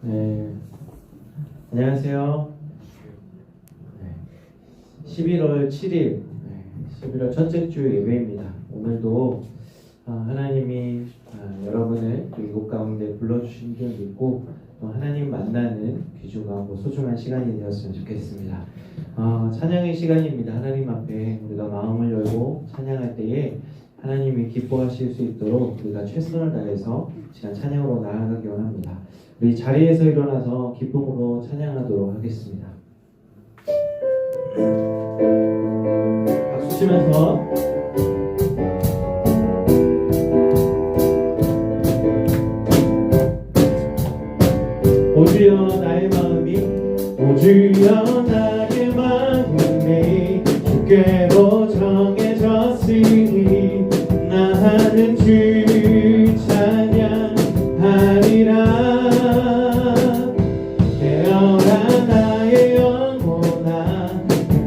네, 안녕하세요. 11월 7일, 11월 첫째 주 예배입니다. 오늘도 하나님이 여러분을 또 이곳 가운데 불러주신 줄 믿고 또 하나님 만나는 귀중하고 소중한 시간이 되었으면 좋겠습니다. 찬양의 시간입니다. 하나님 앞에 우리가 마음을 열고 찬양할 때에 하나님이 기뻐하실 수 있도록 우리가 최선을 다해서 시간 찬양으로 나아가기 원합니다. 우리 자리에서 일어나서 기쁨으로 찬양하도록 하겠습니다. 박수 치면서 오 주여 나의 마음이 오 주여 나의 마음이 주께로 정해졌으니 나는 주 찬양하리라. 깨어라 나의 영혼아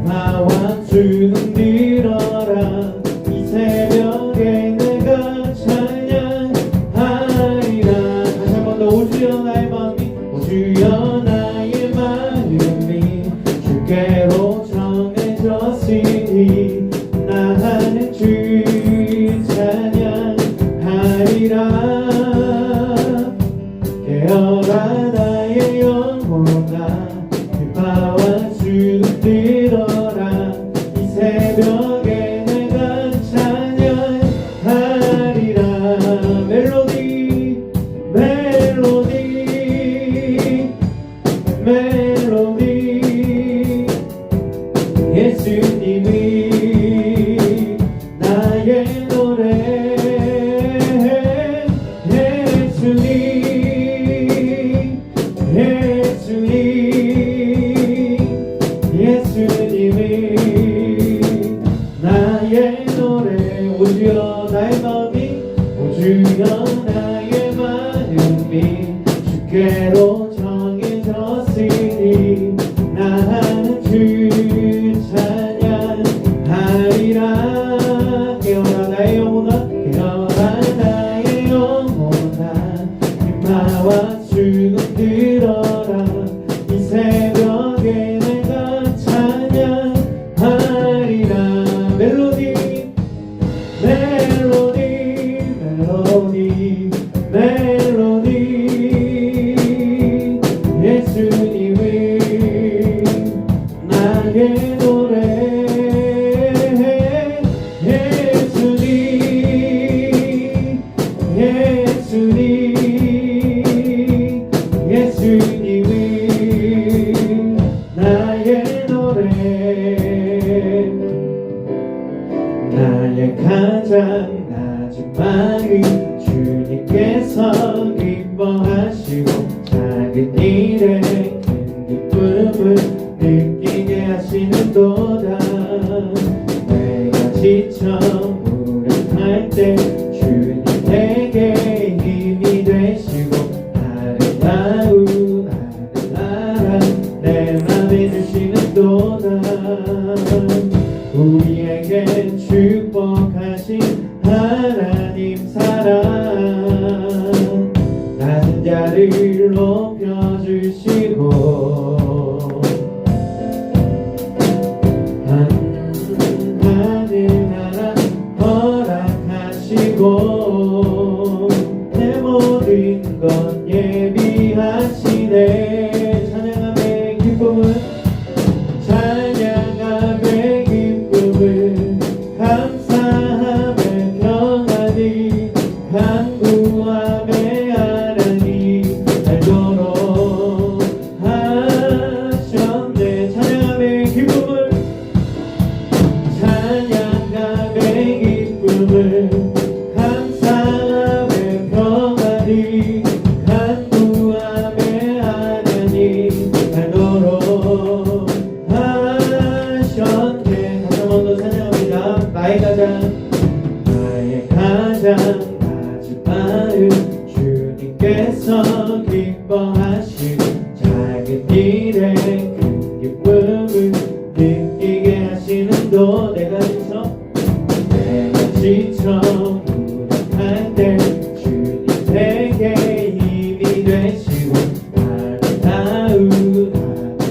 나와 주는 들어라. 이 새벽에 내가 찬양하리라. 다시 한 번 더 오 주여 나의 마음이 오 주여 나의 마음이 주께로 정해졌으니 나는 주 찬양하리라. 깨어라 나의 영혼아 빛바와 주는 들어라. 이 새벽에 내가 찬양하리라. 멜로디 멜로디 멜로디 예수님이 나의 노래. 예수님이 나의 노래. 오 주여 나의 마음이 오 주여 나의 마음이 주께로 정해졌으니 큰 기쁨을 느끼게 하시는도다. 내가 지쳐 무력할 때 주님 내게 힘이 되시고 아름다운 하늘나라 내 맘에 주시는도다. 우리에게 축복하신 하나님 사랑 낮은 자를 높여주시고 하늘나라 허락하시고 내 모든 것 예비하시네. 찬양함의 기쁨은 찬양함의 기쁨을 감사함의 평안이 간구함의 하나님 알도록 하셨네. 찬양함의 기쁨을 찬양함의 기쁨을 감사함의 평안이 간구함의 하나님 알도록 하셨네. 다시 한번 더 찬양합니다. 나의 가장 낮은 마음 주님께서 기뻐하시고 작은 일에 큰 기쁨을 느끼게 하시는도 내가 지쳐 무력할 때 주님 내게 힘이 되시고 아름다운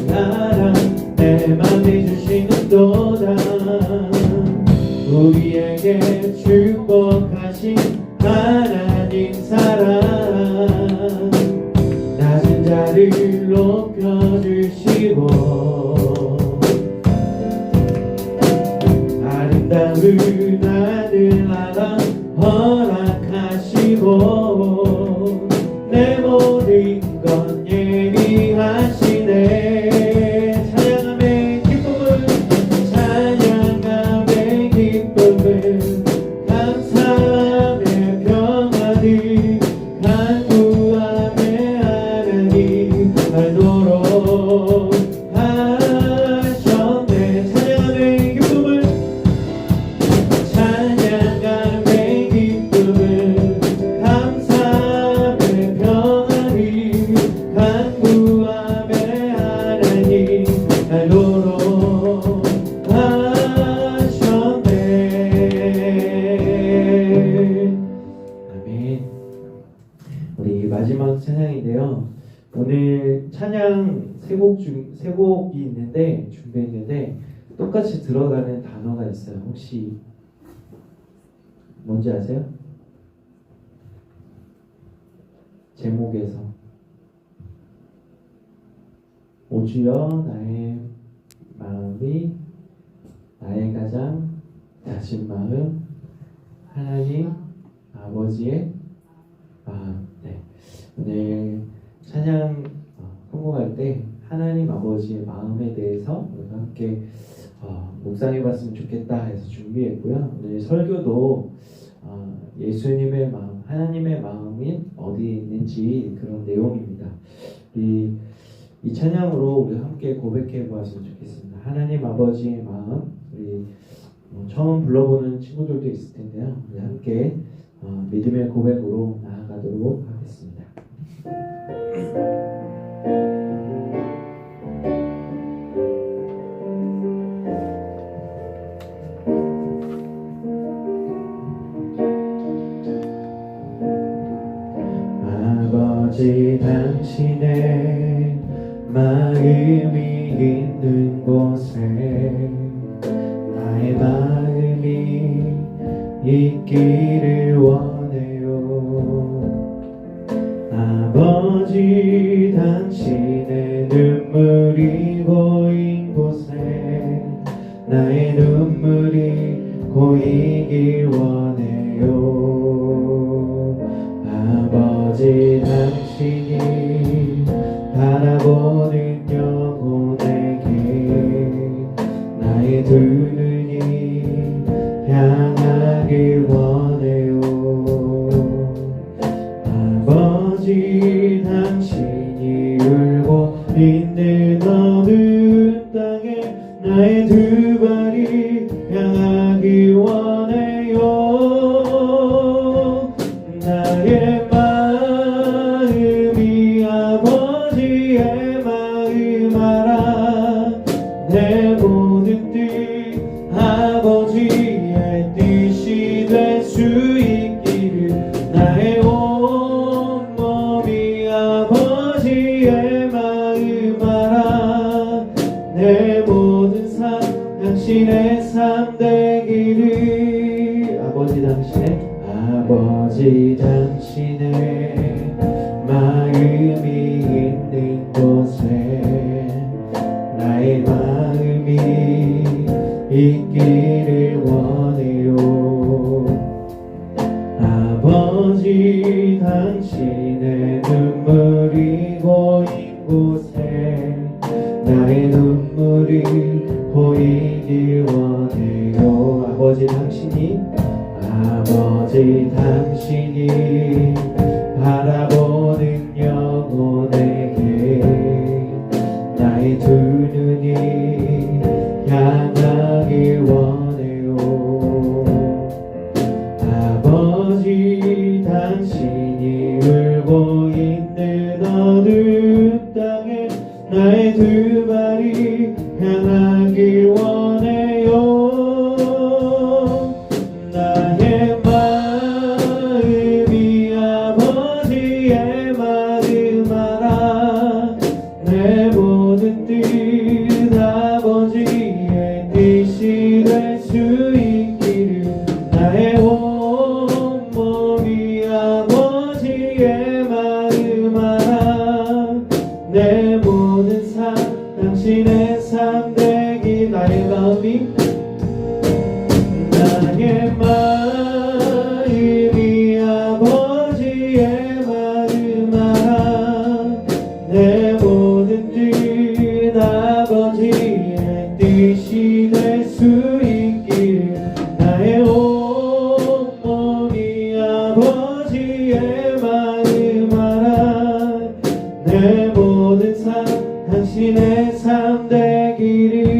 하늘나라 내 맘에 주시는도다. 우리에게 축복하신 하나님 사랑 낮은 자를 높여주시고 아름다운 하늘나라 허락하시고 내 모든 것 예비하시네. 찬양함의 기쁨을 찬양함의 기쁨을 감사함의 평안이 간구함의 하나님 알도록 하셨네. 찬양함의 기쁨을 찬양함의 기쁨을 감사함의 평안이 간구함의 하나님 알도록 하셨네. 아멘. 우리 마지막 찬양인데요. 오늘 찬양 세 곡이 있는데 준비했는데 똑같이 들어가는 단어가 있어요. 혹시 뭔지 아세요? 제목에서 오 주여 나의 마음이 나의 가장 낮은 마음 하나님 아버지의 마음. 네. 오늘 찬양 성공할 때 하나님 아버지의 마음에 대해서 우리가 함께 묵상해봤으면 좋겠다 해서 준비했고요. 오늘 설교도 예수님의 마음, 하나님의 마음이 어디에 있는지 그런 내용입니다. 이 찬양으로 우리 함께 고백해 보았으면 좋겠습니다. 하나님 아버지의 마음. 우리 처음 불러보는 친구들도 있을 텐데요. 우리 함께 믿음의 고백으로 나아가도록 하겠습니다. 아버지 당신의 마음이 있는 곳에 나의 마음이 있기를 원해요. 아버지 당신의 눈물이 고인 곳에 나의 눈물이 고이길 원해요. 아버지 당신이 바라보는 영혼에게 나의 두 눈이 향하길 원해요. 아버지 당신이 울고 있는 어두운 땅에 나의 두 발이 향하기 원해요. 나의 마음이 아버지의 마음 알아. 내 모든 뜻 아버지의 뜻이 될 수 있기를. 나의 온몸이 아버지의 마음 알아. 내 모든 삶 당신의 삶 되기를. 아버지 당신의 마음이 있는 곳에 나의 마음이 있기를 원해요. 아버지 당신의 눈물이 고인 곳에 나의 눈물이 보이길 원해요. 아버지 당신이 바라보는 영혼에게 나의 두 눈이 향하길 원해요. 아버지 당신이 울고 있는 어두운 땅에 나의 두 발이 향하길 원해요. 나의 마음이 아버지의 마음 알아. 내 모든 뜻 아버지의 뜻이 될 수 있기를. 나의 온몸이 아버지의 마음 알아. 내 모든 삶 당신의 삶 되기. 나의 마음이 아버지의 마음 알아. 내 모든 뜻 아버지의 뜻이 될 수 있기를. 나의 온몸이 아버지의 마음 알아. 내 모든 삶 당신의 삶 되기를.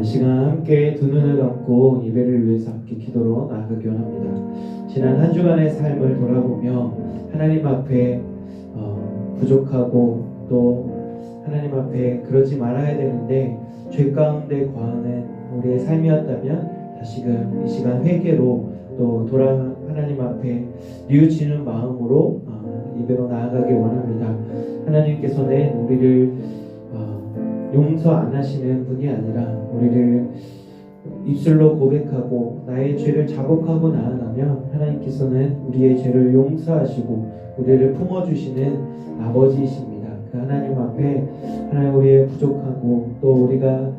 이 시간 함께 두 눈을 감고 예배를 위해서 함께 기도로 나아가기 원합니다. 지난 한 주간의 삶을 돌아보며 하나님 앞에 부족하고 또 하나님 앞에 그러지 말아야 되는데 죄 가운데 거하는 우리의 삶이었다면 다시금 이 시간 회개로 또 하나님 앞에 뉘우치는 마음으로 예배로 나아가기 원합니다. 하나님께서는 우리를 용서 안 하시는 분이 아니라 우리를 입술로 고백하고 나의 죄를 자복하고 나아가면 하나님께서는 우리의 죄를 용서하시고 우리를 품어주시는 아버지이십니다. 그 하나님 앞에 하나님 우리의 부족하고 또 우리가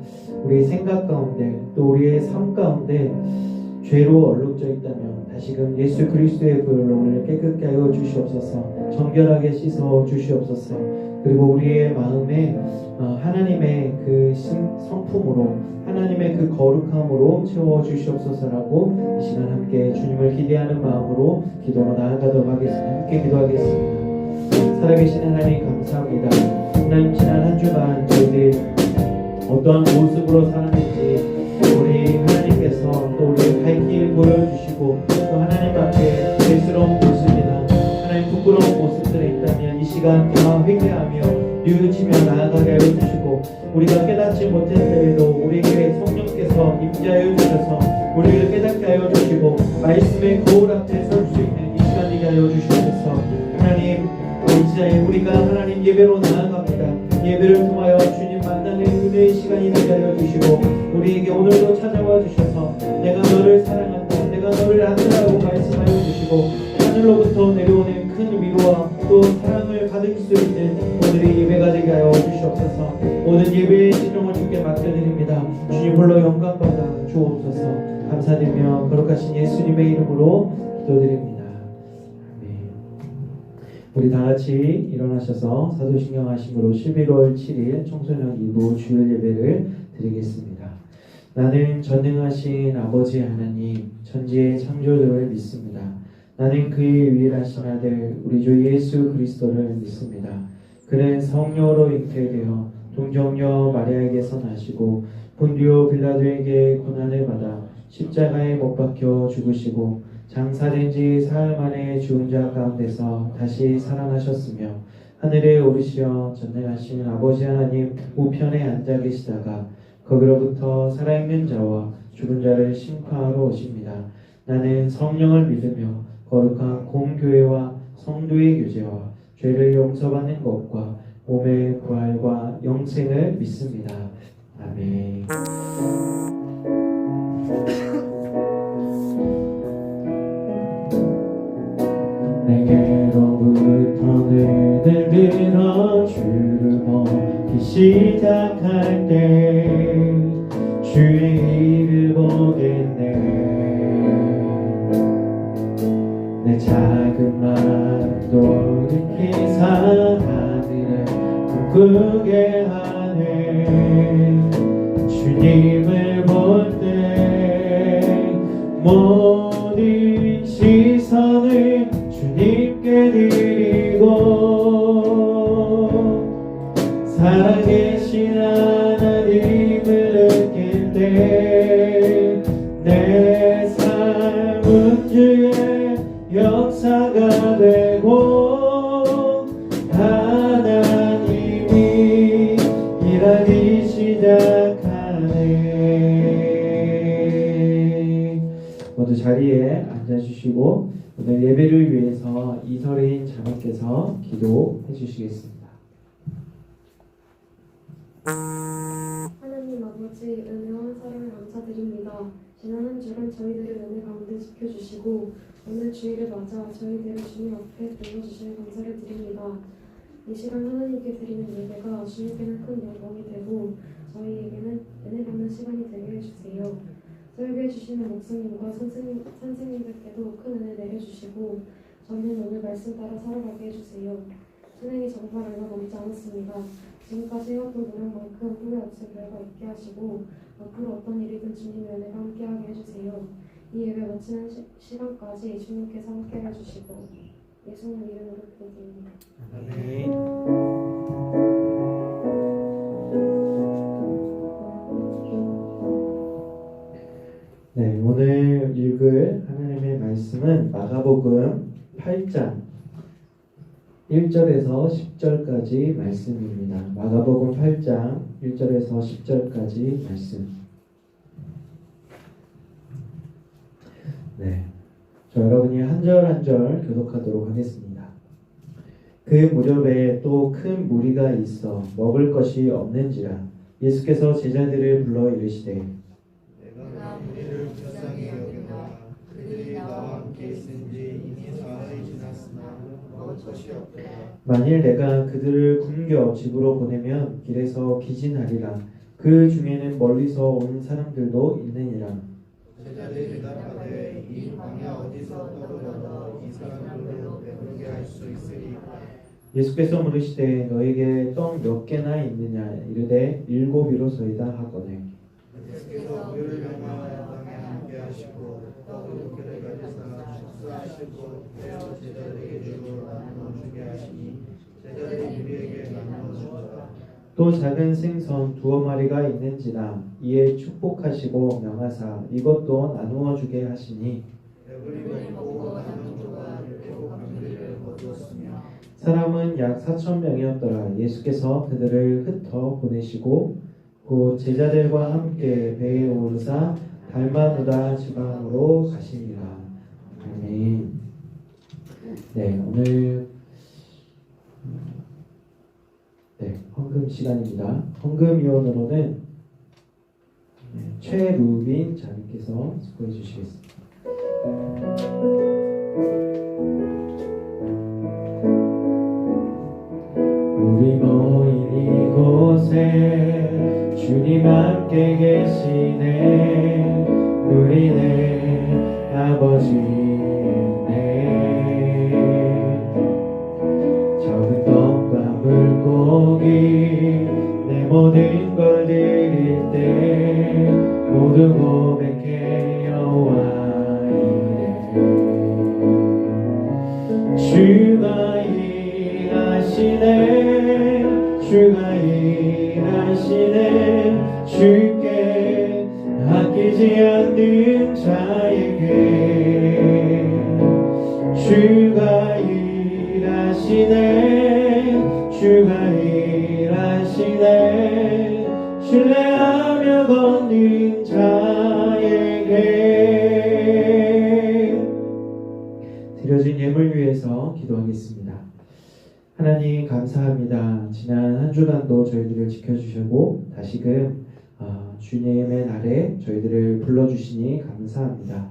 우리의 생각 가운데 또 우리의 삶 가운데 죄로 얼룩져 있다면 다시금 예수 그리스도의 보혈로 우리를 깨끗게 하여 주시옵소서. 정결하게 씻어 주시옵소서. 그리고 우리의 마음에 하나님의 그 성품으로 하나님의 그 거룩함으로 채워 주시옵소서라고 이 시간 함께 주님을 기대하는 마음으로 기도로 나아가도록 하겠습니다. 함께 기도하겠습니다. 살아계신 하나님 감사합니다. 하나님 지난 한 주간 저희들 어떠한 모습으로 살았는지 우리 하나님께서 또 우리의 갈 길 보여주시고 또 하나님 앞에 죄스러운 모습이나 하나님 부끄러운 모습들이 있다면 이 시간 다 회개하며 뉘우치며 나아가게 하여 주시고 우리가 깨닫지 못할 때에도 우리에게 성령께서 임재하여 주셔서 우리를 깨닫게 하여 주시고 말씀의 거울 앞에 설 수 있는 이 시간 되게 하여 주시옵소서. 하나님 이제 우리가 하나님 예배로 나아갑니다. 예배를 통하여 주님 만나는 은혜의 시간이 되게 하여 주시고 우리에게 오늘도 찾아와 주셔서 내가 너를 사랑한다, 내가 너를 안다라고 말씀하여 주시고 하늘로부터 내려오는 큰 위로와 또 사랑을 받을 수 있는 오늘의 예배가 되게 하여 주시옵소서. 모든 예배의 신용을 주께 맡겨드립니다. 주님 홀로 영광 받아 주옵소서. 감사드리며 거룩하신 예수님의 이름으로 기도드립니다. 우리 다같이 일어나셔서 사도신경 하심으로 11월 7일 청소년 2부 주일 예배를 드리겠습니다. 나는 전능하신 아버지 하나님 천지의 창조주를 믿습니다. 나는 그의 유일하신 아들 우리 주 예수 그리스도를 믿습니다. 그는 성령으로 잉태되어 동정녀 마리아에게서 나시고 본디오 빌라도에게 고난을 받아 십자가에 못 박혀 죽으시고 장사된 지 사흘 만에 죽은 자 가운데서 다시 살아나셨으며 하늘에 오르시어 전능하신 아버지 하나님 우편에 앉아 계시다가 거기로부터 살아있는 자와 죽은 자를 심판하러 오십니다. 나는 성령을 믿으며 거룩한 공교회와 성도의 교제와 죄를 용서받는 것과 몸의 부활과 영생을 믿습니다. 아멘. 내게로부터 눈을 들어 주를 보기 시작할 때 주의 일을 보겠네. 내 작은 마음도 느끼사 하늘을 꿈꾸게 하네. 주님을 볼 때 모든 시선을 주님께 드리고 살아계신 하나님을 느낄 때 내 삶은 주의 역사가 되고 하나님이 일하기 시작하네. 모두 자리에 앉아주시고 오늘 예배를 위해서 이설인 자매께서 기도해 주시겠습니다. 하나님 아버지, 은혜와 사랑을 감사드립니다. 지난 한 주간 저희들을 은혜 가운데 지켜주시고 오늘 주일을 맞아 저희들을 주님 앞에 불러주시는 감사를 드립니다. 이 시간 하나님께 드리는 예배가 주님께는 큰 영광이 되고 저희에게는 은혜 받는 시간이 되게 해주세요. 설교해 주시는 목사님과 선생님들께도 큰 은혜 내려주시고 저희는 오늘 말씀 따라 살아가게 해주세요. 수행이 정말 얼마 남지 않았습니다. 지금까지 해왔던 노력만큼 후회 없을 결과 있게 하시고 앞으로 어떤 일이든 주님의 은혜가 함께하게 해주세요. 이 예배 마치는 시간까지 주님께서 함께 해주시고 예수님 이름으로 기도드립니다. 아멘. 네, 오늘 읽을 하나님의 말씀은 마가복음 8장 1절에서 10절까지 말씀입니다. 마가복음 8장 1절에서 10절까지 말씀. 네, 저 여러분이 한 절 한 절 교독하도록 하겠습니다. 그 무렵에 또 큰 무리가 있어 먹을 것이 없는지라 예수께서 제자들을 불러 이르시되 내가 무리를 불쌍히 여기노라. 그들이 나와 함께 있은지 이미 사흘이 지났으나 먹을 것이 없더라. 만일 내가 그들을 굶겨 집으로 보내면 길에서 기진하리라. 그 중에는 멀리서 온 사람들도 있느니라. 제자들이 대답하되 이 광야 어디서 떡을 얻어 이 사람들로 배부르게 할 수 있으리까. 예수께서 물으시되 너에게 떡 몇 개나 있느냐 이르되 7이로소이다 하거늘. 예수께서 우리를 명하여 땅에 함께 하시고 떡을 6개를 가져다가 축사하시고 떼어 제자들에게 주고 나누어 주게 하시니 제자들이 우리에게 나누어 주었다. 또 작은 생선 2마리가 있는지라 이에 축복하시고 명하사 이것도 나누어 주게 하시니 배불리 먹고 나누는 동안 7무리를 거두었으며 사람은 약 4,000명이었더라. 예수께서 그들을 흩어 보내시고 곧 제자들과 함께 배에 오르사 달마누다 지방으로 가시니라. 아멘. 네, 오늘 헌금 시간입니다. 헌금 위원으로는 최루빈 자매께서 수고해 주시겠습니다. 우리 모인 이곳에 주님 함께 계시네. 우리네 아버지네. 적은 떡과 물고기 내 모든 걸 드릴 때 모두 고백해 여호와 이래. 일하시네 주가 일하시네 주께 아끼지 않는 자에게 주가 일하시네 주가 일하시네 신뢰하며 걷는 자에게 드려진 예물 위해서 기도하겠습니다. 하나님 감사합니다. 지난 한 주간도 저희들을 지켜주시고 다시금 주님의 날에 저희들을 불러주시니 감사합니다.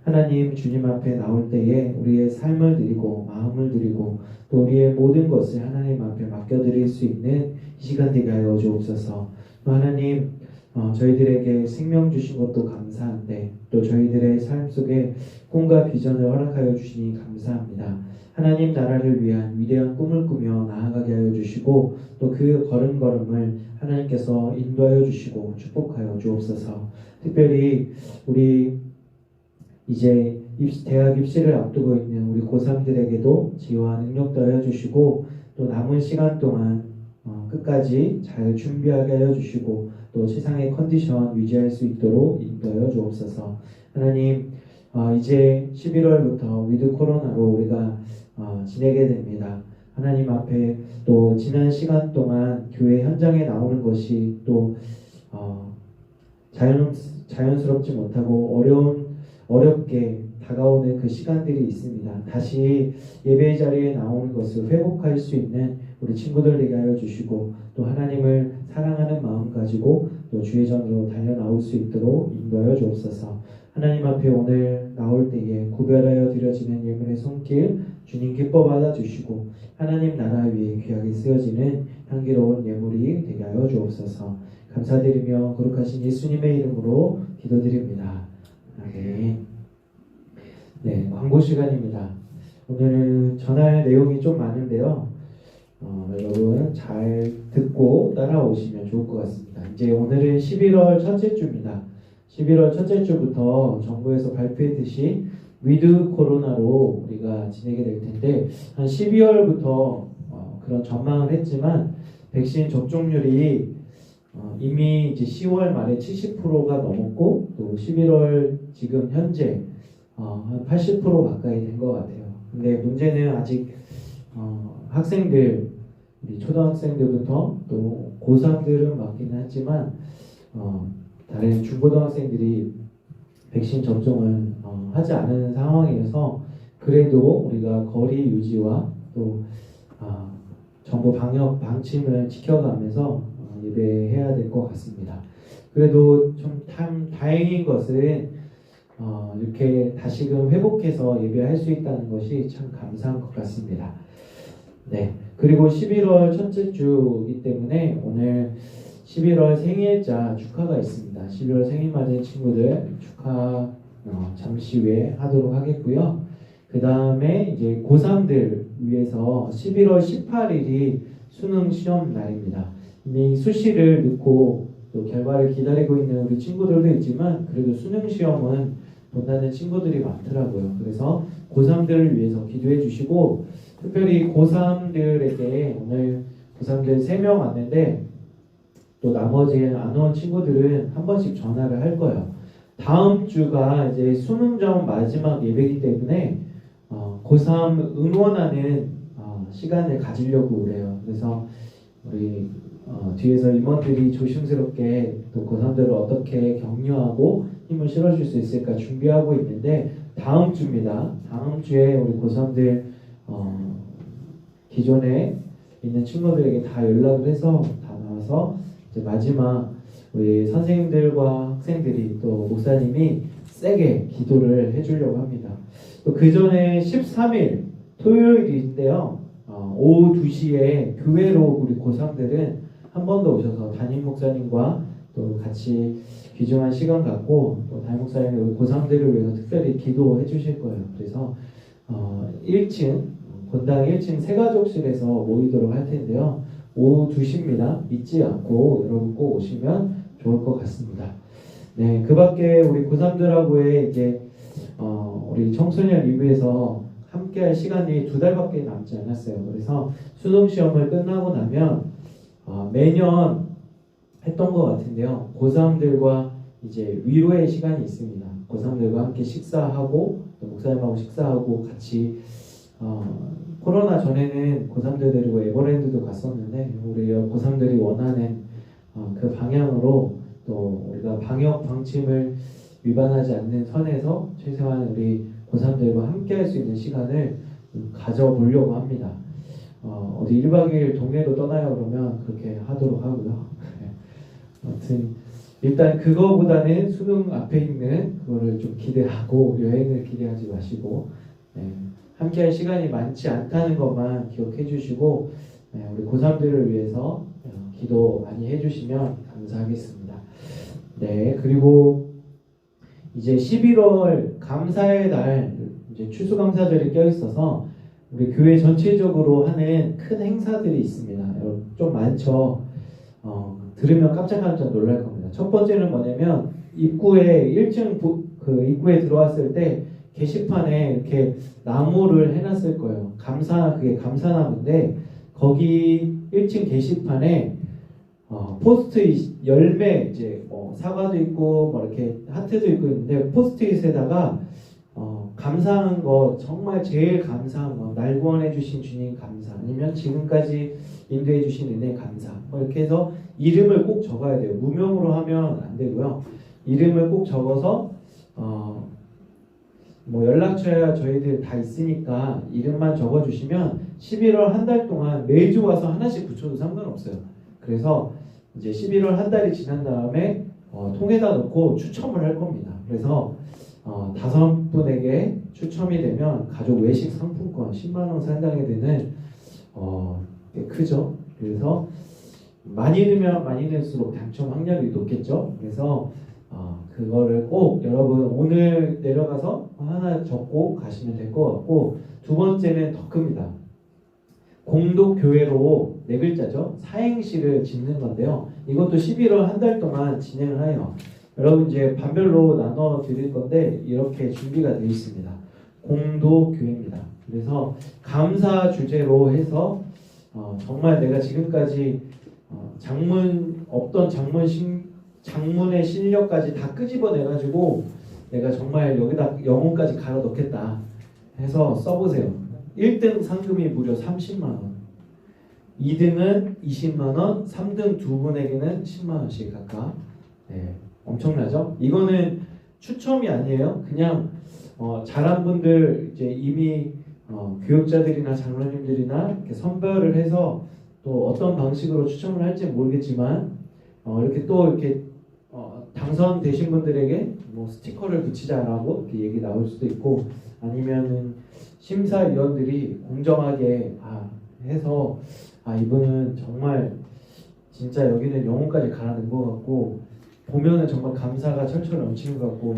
하나님 주님 앞에 나올 때에 우리의 삶을 드리고 마음을 드리고 또 우리의 모든 것을 하나님 앞에 맡겨드릴 수 있는 이 시간 되게 하여 주옵소서. 또 하나님 저희들에게 생명 주신 것도 감사한데 또 저희들의 삶 속에 꿈과 비전을 허락하여 주시니 감사합니다. 하나님 나라를 위한 위대한 꿈을 꾸며 나아가게 하여 주시고 또 그 걸음걸음을 하나님께서 인도하여 주시고 축복하여 주옵소서. 특별히 우리 이제 대학 입시를 앞두고 있는 우리 고3들에게도 지혜와 능력 더하여 주시고 또 남은 시간 동안 끝까지 잘 준비하게 하여 주시고 또 세상의 컨디션 유지할 수 있도록 인도하여 주옵소서. 하나님 이제 11월부터 위드 코로나로 우리가 지내게 됩니다. 하나님 앞에 또 지난 시간 동안 교회 현장에 나오는 것이 또 자연스럽지 못하고 어렵게 다가오는 그 시간들이 있습니다. 다시 예배의 자리에 나오는 것을 회복할 수 있는 우리 친구들 되게 하여 주시고 또 하나님을 사랑하는 마음 가지고 또 주의 전으로 달려나올 수 있도록 인도하여 주옵소서. 하나님 앞에 오늘 나올 때에 구별하여 드려지는 예물의 손길 주님 기뻐 받아주시고 하나님 나라 위에 귀하게 쓰여지는 향기로운 예물이 되게 하여 주옵소서. 감사드리며 거룩하신 예수님의 이름으로 기도드립니다. 아멘. 네, 광고 시간입니다. 오늘 전할 내용이 좀 많은데요. 여러분 잘 듣고 따라오시면 좋을 것 같습니다. 이제 오늘은 11월 첫째 주입니다. 11월 첫째 주부터 정부에서 발표했듯이 위드 코로나로 우리가 지내게 될 텐데 한 12월부터 그런 전망을 했지만 백신 접종률이 이미 이제 10월 말에 70%가 넘었고 또 11월 지금 현재 한 80% 가까이 된 것 같아요. 근데 문제는 아직 학생들, 우리 초등학생들부터 또 고3들은 맞기는 하지만 다른 중고등학생들이 백신 접종을 하지 않은 상황이어서 그래도 우리가 거리 유지와 또 정부 방역 방침을 지켜가면서 예배해야 될 것 같습니다. 그래도 좀 다행인 것은 이렇게 다시금 회복해서 예배할 수 있다는 것이 참 감사한 것 같습니다. 네, 그리고 11월 첫째 주이기 때문에 오늘 11월 생일자 축하가 있습니다. 11월 생일 맞은 친구들 축하 잠시 후에 하도록 하겠고요. 그 다음에 이제 고3들 위해서 11월 18일이 수능 시험 날입니다. 이미 수시를 넣고 또 결과를 기다리고 있는 우리 친구들도 있지만 그래도 수능 시험은 본다는 친구들이 많더라고요. 그래서 고3들을 위해서 기도해 주시고 특별히 고3들에게 오늘 고3들 3명 왔는데 또 나머지 안 온 친구들은 한 번씩 전화를 할 거예요. 다음 주가 이제 수능점 마지막 예배이기 때문에 고3 응원하는 시간을 가지려고 그래요. 그래서 우리 뒤에서 임원들이 조심스럽게 또 고3들을 어떻게 격려하고 힘을 실어줄 수 있을까 준비하고 있는데 다음 주입니다. 다음 주에 우리 고3들 기존에 있는 친구들에게 다 연락을 해서 다 나와서 이제 마지막 우리 선생님들과 학생들이 또 목사님이 세게 기도를 해주려고 합니다. 또 그 전에 13일 토요일인데요. 오후 2시에 교회로 우리 고3들은 한 번 더 오셔서 담임 목사님과 또 같이 귀중한 시간 갖고 또 담임 목사님이 우리 고3들을 위해서 특별히 기도해 주실 거예요. 그래서 1층 본당 1층 새가족실에서 모이도록 할 텐데요. 오후 2시입니다. 잊지 않고 여러분 꼭 오시면 좋을 것 같습니다. 네, 그 밖에 우리 고3들하고의 이제 우리 청소년 리뷰에서 함께 함께할 시간이 2달밖에 남지 않았어요. 그래서 수능 시험을 끝나고 나면 매년 했던 것 같은데요. 고3들과 이제 위로의 시간이 있습니다. 고3들과 함께 식사하고 또 목사님하고 식사하고 같이 코로나 전에는 고3들 데리고 에버랜드도 갔었는데 우리 고3들이 원하는 그 방향으로 또 우리가 방역 방침을 위반하지 않는 선에서 최소한 우리 고3들과 함께 할 수 있는 시간을 가져보려고 합니다. 어디 1박 2일 동네로 떠나요 그러면 그렇게 하도록 하고요. 아무튼 일단 그거보다는 수능 앞에 있는 그거를 좀 기대하고 여행을 기대하지 마시고 함께 할 시간이 많지 않다는 것만 기억해 주시고 우리 고3들을 위해서 기도 많이 해주시면 감사하겠습니다. 네, 그리고 이제 11월 감사의 날 이제 추수감사절이 껴있어서 우리 교회 전체적으로 하는 큰 행사들이 있습니다. 여러분 좀 많죠. 들으면 깜짝깜짝 놀랄 겁니다. 첫 번째는 뭐냐면 입구에 1층 그 입구에 들어왔을 때 게시판에 이렇게 나무를 해놨을 거예요. 그게 감사나무인데 거기 1층 게시판에 포스트잇 열매 이제 사과도 있고 뭐 이렇게 하트도 있고 있는데 포스트잇에다가 감사한 거 정말 제일 감사한 거 날 구원해 주신 주님 감사 아니면 지금까지 인도해 주신 은혜 감사 뭐 이렇게 해서 이름을 꼭 적어야 돼요. 무명으로 하면 안 되고요. 이름을 꼭 적어서 뭐 연락처야 저희들 다 있으니까 이름만 적어주시면 11월 한 달 동안 매주 와서 하나씩 붙여도 상관없어요. 그래서 이제 11월 한 달이 지난 다음에 통에다 넣고 추첨을 할 겁니다. 그래서 5분에게 추첨이 되면 가족 외식 상품권 10만원 상당이 되는 꽤 크죠. 그래서 많이 넣으면 많이 넣을수록 당첨 확률이 높겠죠. 그래서 그거를 꼭 여러분 오늘 내려가서 하나 적고 가시면 될 것 같고 두 번째는 더 큽니다. 공동교회로 4글자죠. 사행시를 짓는 건데요. 이것도 11월 한 달 동안 진행을 해요. 여러분 이제 반별로 나눠 드릴 건데 이렇게 준비가 되어 있습니다. 공동교회입니다. 그래서 감사 주제로 해서 정말 내가 지금까지 없던 장문의 실력까지 다 끄집어내가지고 내가 정말 여기다 영혼까지 갈아 넣겠다 해서 써보세요. 1등 상금이 무려 30만원, 2등은 20만원, 3등 두 분에게는 10만원씩 각각. 네, 엄청나죠? 이거는 추첨이 아니에요. 그냥 잘한 분들 이제 이미 교육자들이나 장로님들이나 이렇게 선별을 해서 또 어떤 방식으로 추첨을 할지 모르겠지만 이렇게 또 이렇게 당선되신 분들에게 뭐 스티커를 붙이자라고 이렇게 얘기 나올 수도 있고 아니면은 심사위원들이 공정하게 해서 이분은 정말 진짜 여기는 영혼까지 갈아넣은 것 같고 보면은 정말 감사가 철철 넘치는 것 같고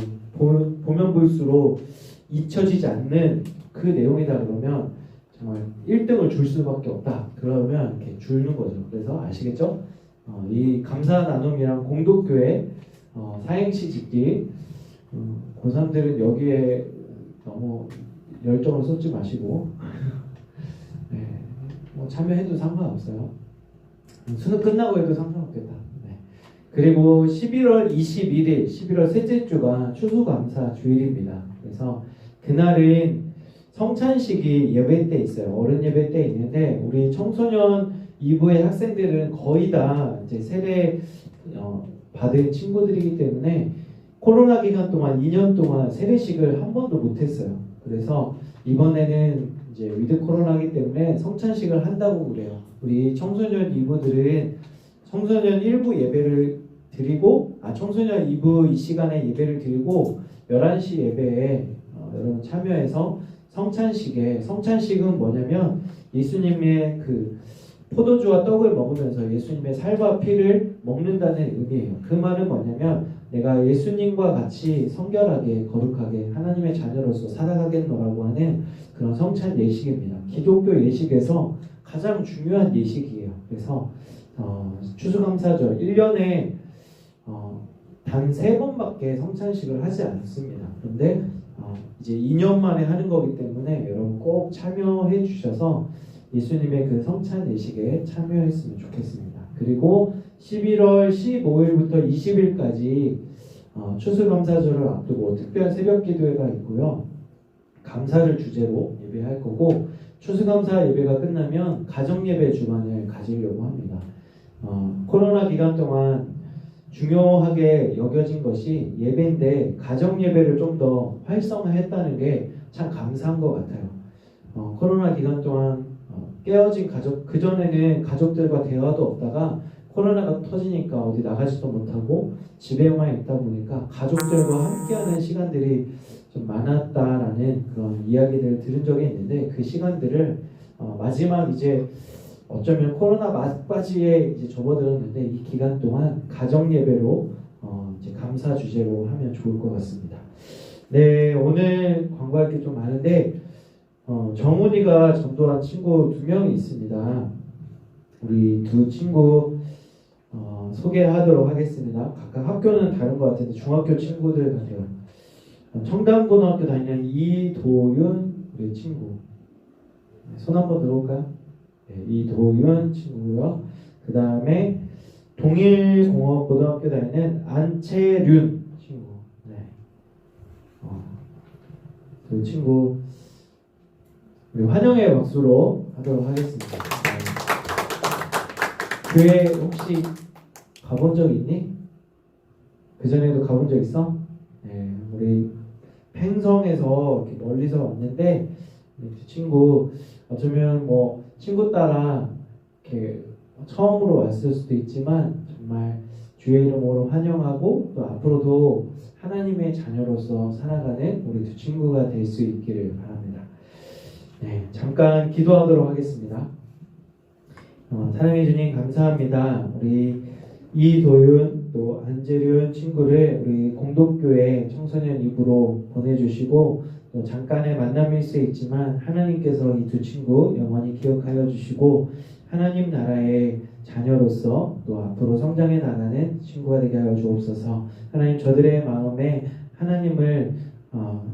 보면 볼수록 잊혀지지 않는 그 내용이다 그러면 정말 1등을 줄 수밖에 없다. 그러면 이렇게 주는 거죠. 그래서 아시겠죠? 이 감사 나눔이랑 공동교회 사행시 짓기 고3들은 여기에 너무 열정을 쏟지 마시고 네, 뭐 참여해도 상관없어요. 수능 끝나고 해도 상관없겠다. 네. 그리고 11월 21일 11월 셋째 주가 추수감사 주일입니다. 그래서 그날은 성찬식이 예배 때 있어요. 어른 예배 때 있는데 우리 청소년 2부의 학생들은 거의 다 이제 세례 받은 친구들이기 때문에 코로나 기간 동안 2년 동안 세례식을 한 번도 못했어요. 그래서 이번에는 이제 위드 코로나기 때문에 성찬식을 한다고 그래요. 우리 청소년 2부들은 청소년 1부 예배를 드리고 청소년 2부 이 시간에 예배를 드리고 11시 예배에 여러분 참여해서 성찬식은 뭐냐면 예수님의 그 포도주와 떡을 먹으면서 예수님의 살과 피를 먹는다는 의미예요. 그 말은 뭐냐면 내가 예수님과 같이 성결하게 거룩하게 하나님의 자녀로서 살아가겠노라고 하는 그런 성찬 예식입니다. 기독교 예식에서 가장 중요한 예식이에요. 그래서 추수감사절 1년에 단 3번밖에 성찬식을 하지 않습니다. 그런데 이제 2년 만에 하는 거기 때문에 여러분 꼭 참여해 주셔서 예수님의 그 성찬 예식에 참여했으면 좋겠습니다. 그리고 11월 15일부터 20일까지 추수감사절을 앞두고 특별 새벽 기도회가 있고요. 감사를 주제로 예배할 거고, 추수감사 예배가 끝나면 가정예배 주간을 가지려고 합니다. 코로나 기간 동안 중요하게 여겨진 것이 예배인데 가정예배를 좀 더 활성화했다는 게 참 감사한 것 같아요. 코로나 기간 동안 깨어진 가족, 그전에는 가족들과 대화도 없다가 코로나가 터지니까 어디 나가지도 못하고 집에만 있다 보니까 가족들과 함께하는 시간들이 좀 많았다라는 그런 이야기들을 들은 적이 있는데, 그 시간들을 마지막 이제 어쩌면 코로나 막바지에 이제 접어들었는데 이 기간 동안 가정 예배로 이제 감사 주제로 하면 좋을 것 같습니다. 네, 오늘 광고할 게 좀 많은데 정훈이가 전도한 친구 2명이 있습니다. 우리 두 친구 소개하도록 하겠습니다. 각각 학교는 다른 것 같은데 중학교 친구들 같아요. 청담고등학교 다니는 이도윤 우리 친구, 손 한번 들어볼까요? 네, 이도윤 친구고요. 그 다음에 동일공업고등학교 다니는 안채륜 친구. 네. 그 친구 우리 환영의 박수로 하도록 하겠습니다. 네. 교회 혹시 가본 적 있니? 그 전에도 가본 적 있어? 네, 우리 팽성에서 이렇게 멀리서 왔는데 그 친구 어쩌면 뭐 친구 따라 이렇게 처음으로 왔을 수도 있지만 정말 주의 이름으로 환영하고 또 앞으로도 하나님의 자녀로서 살아가는 우리 두 친구가 될 수 있기를 바랍니다. 네, 잠깐 기도하도록 하겠습니다. 사랑해 주님 감사합니다. 우리 이도윤 또 안재륜 친구를 우리 공동교회 청소년 입으로 보내주시고 또 잠깐의 만남일 수 있지만 하나님께서 이 두 친구 영원히 기억하여 주시고 하나님 나라의 자녀로서 또 앞으로 성장해 나가는 친구가 되게 하여 주옵소서. 하나님 저들의 마음에 하나님을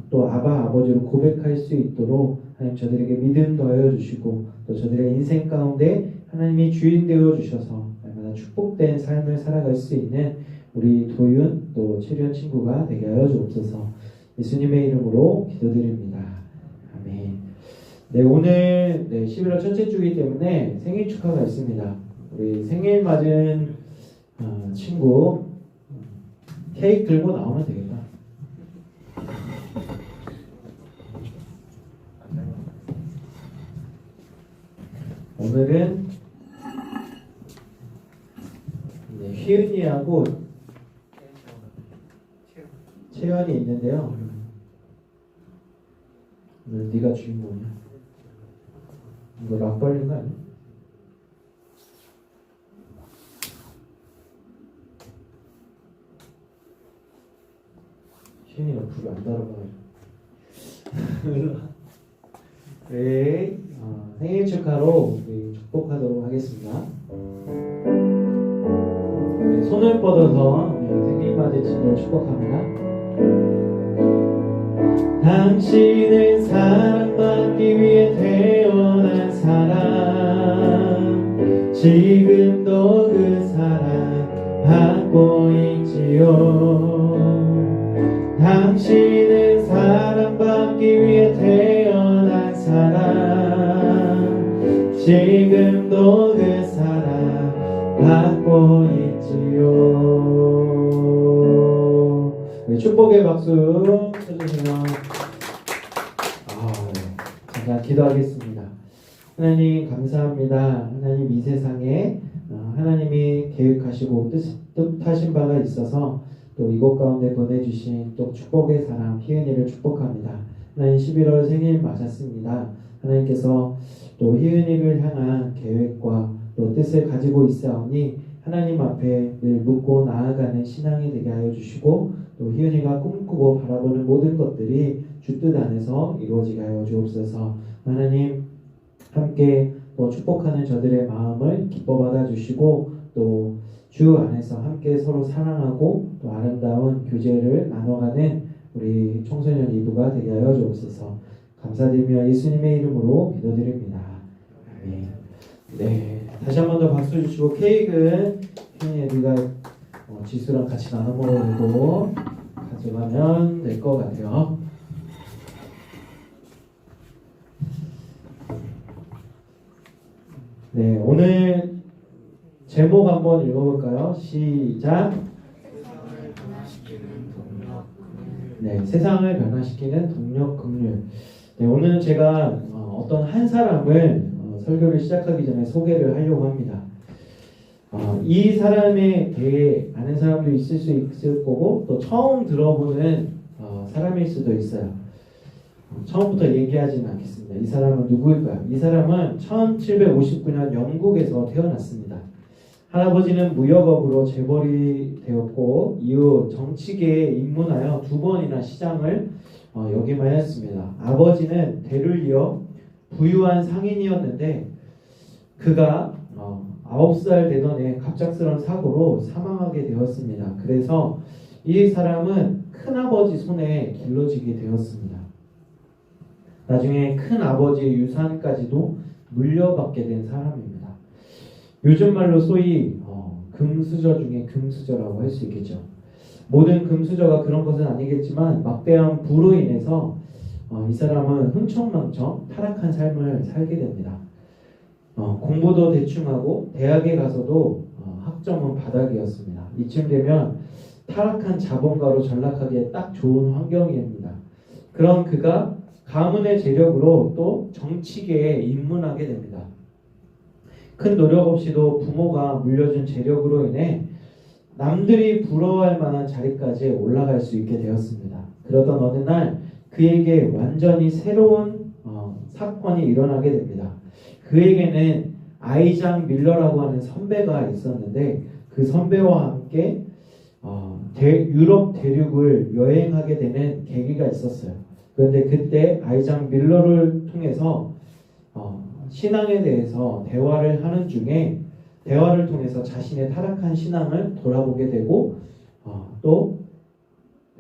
또 아버지로 고백할 수 있도록 하나님 저들에게 믿음 더하여 주시고 또 저들의 인생 가운데 하나님이 주인 되어 주셔서 날마다 축복된 삶을 살아갈 수 있는 우리 도윤 또 채련 친구가 되게 하여 주옵소서. 예수님의 이름으로 기도드립니다. 아멘. 네, 오늘 11월 첫째 주이기 때문에 생일 축하가 있습니다. 우리 생일 맞은 친구 케이크 들고 나오면 되겠다. 오늘은 희은이하고 채연이 있는데요. 오늘 네가 주인공이야. 이거 락 걸린 거 아니야? 희은이가 불을 안 달아봐가지고. 네, 생일 축하로 축복하도록 하겠습니다. 네, 손을 뻗어서 생일 맞은 친구를 축복합니다. 당신은 사랑받기 위해 태어난 사람, 지금도 그 사랑 받고 있지요. 당신은 사랑받기 위해 태어난 사람, 지금도 그 사랑 받고 있지요. 네, 축복의 박수 쳐주세요. 잠깐 기도하겠습니다. 하나님 감사합니다. 하나님 이 세상에 하나님이 계획하시고 뜻하신 바가 있어서 또 이곳 가운데 보내주신 또 축복의 사람 희은이를 축복합니다. 하나님 11월 생일 맞았습니다. 하나님께서 또 희은이를 향한 계획과 또 뜻을 가지고 있사오니 하나님 앞에 늘 묻고 나아가는 신앙이 되게 하여 주시고 또 희은이가 꿈꾸고 바라보는 모든 것들이 주 뜻 안에서 이루어지게 하여 주옵소서. 하나님 함께 또 축복하는 저들의 마음을 기뻐 받아 주시고 또 주 안에서 함께 서로 사랑하고 또 아름다운 교제를 나눠가는 우리 청소년 이브가 되게 하여 주옵소서. 감사드리며 예수님의 이름으로 기도드립니다. 아멘. 네, 다시 한 번 더 박수 주시고 케이크는 혜인이 애들가 지수랑 같이 나눠 먹어도 가져가면 될 것 같아요. 네, 오늘 제목 한번 읽어볼까요? 시작. 네, 세상을 변화시키는 동력 긍휼. 네, 오늘은 제가 어떤 한 사람을 설교를 시작하기 전에 소개를 하려고 합니다. 이 사람에 대해 아는 사람도 있을 수 있을 거고 또 처음 들어보는 사람일 수도 있어요. 처음부터 얘기하지는 않겠습니다. 이 사람은 누구일까요? 이 사람은 1759년 영국에서 태어났습니다. 할아버지는 무역업으로 재벌이 되었고 이후 정치계에 입문하여 2번이나 시장을 역임하였습니다. 아버지는 대를 이어 부유한 상인이었는데 그가 9살 되던 해 갑작스러운 사고로 사망하게 되었습니다. 그래서 이 사람은 큰아버지 손에 길러지게 되었습니다. 나중에 큰아버지의 유산까지도 물려받게 된 사람입니다. 요즘 말로 소위 금수저 중에 금수저라고 할 수 있겠죠. 모든 금수저가 그런 것은 아니겠지만 막대한 부로 인해서 이 사람은 흥청망청 타락한 삶을 살게 됩니다. 공부도 대충하고 대학에 가서도 학점은 바닥이었습니다. 이쯤 되면 타락한 자본가로 전락하기에 딱 좋은 환경입니다. 그런 그가 가문의 재력으로 또 정치계에 입문하게 됩니다. 큰 노력 없이도 부모가 물려준 재력으로 인해 남들이 부러워할 만한 자리까지 올라갈 수 있게 되었습니다. 그러던 어느 날 그에게 완전히 새로운 사건이 일어나게 됩니다. 그에게는 아이작 밀러라고 하는 선배가 있었는데 그 선배와 함께 유럽 대륙을 여행하게 되는 계기가 있었어요. 그런데 그때 아이작 밀러를 통해서 신앙에 대해서 대화를 하는 중에 대화를 통해서 자신의 타락한 신앙을 돌아보게 되고 또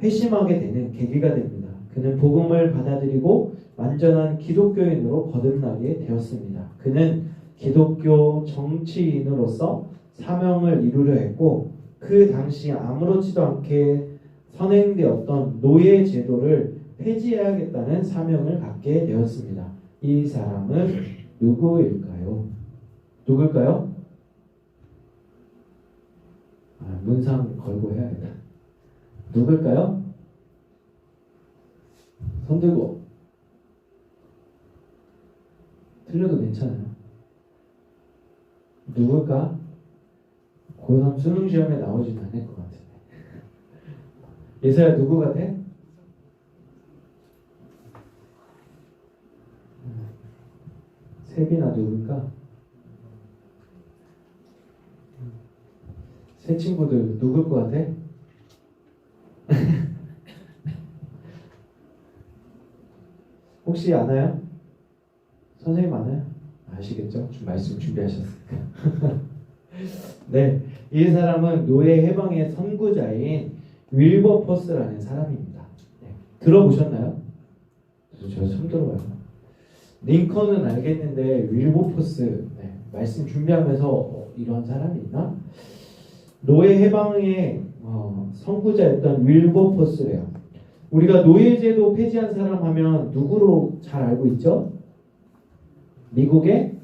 회심하게 되는 계기가 됩니다. 그는 복음을 받아들이고 완전한 기독교인으로 거듭나게 되었습니다. 그는 기독교 정치인으로서 사명을 이루려 했고 그 당시 아무렇지도 않게 선행되었던 노예 제도를 폐지해야겠다는 사명을 갖게 되었습니다. 이 사람은 누구일까요? 누굴까요? 문상 걸고 해야겠다. 누굴까요? 손 들고. 틀려도 괜찮아요. 누굴까? 고3 수능 시험에 나오지는 않을 것 같은데. 예서야 누구 같아? 세빈아 누굴까? 새 친구들 누굴 것 같아? 혹시 아나요? 선생님 아나요? 아시겠죠? 좀 말씀 준비하셨으니까. 네, 이 사람은 노예 해방의 선구자인 윌버포스라는 사람입니다. 네, 들어보셨나요? 저 처음 들어봐요. 링컨은 알겠는데 윌버포스 말씀 준비하면서 이런 사람이 있나? 노예 해방의 선구자였던 윌버포스래요. 우리가 노예제도 폐지한 사람 하면 누구로 잘 알고 있죠? 미국의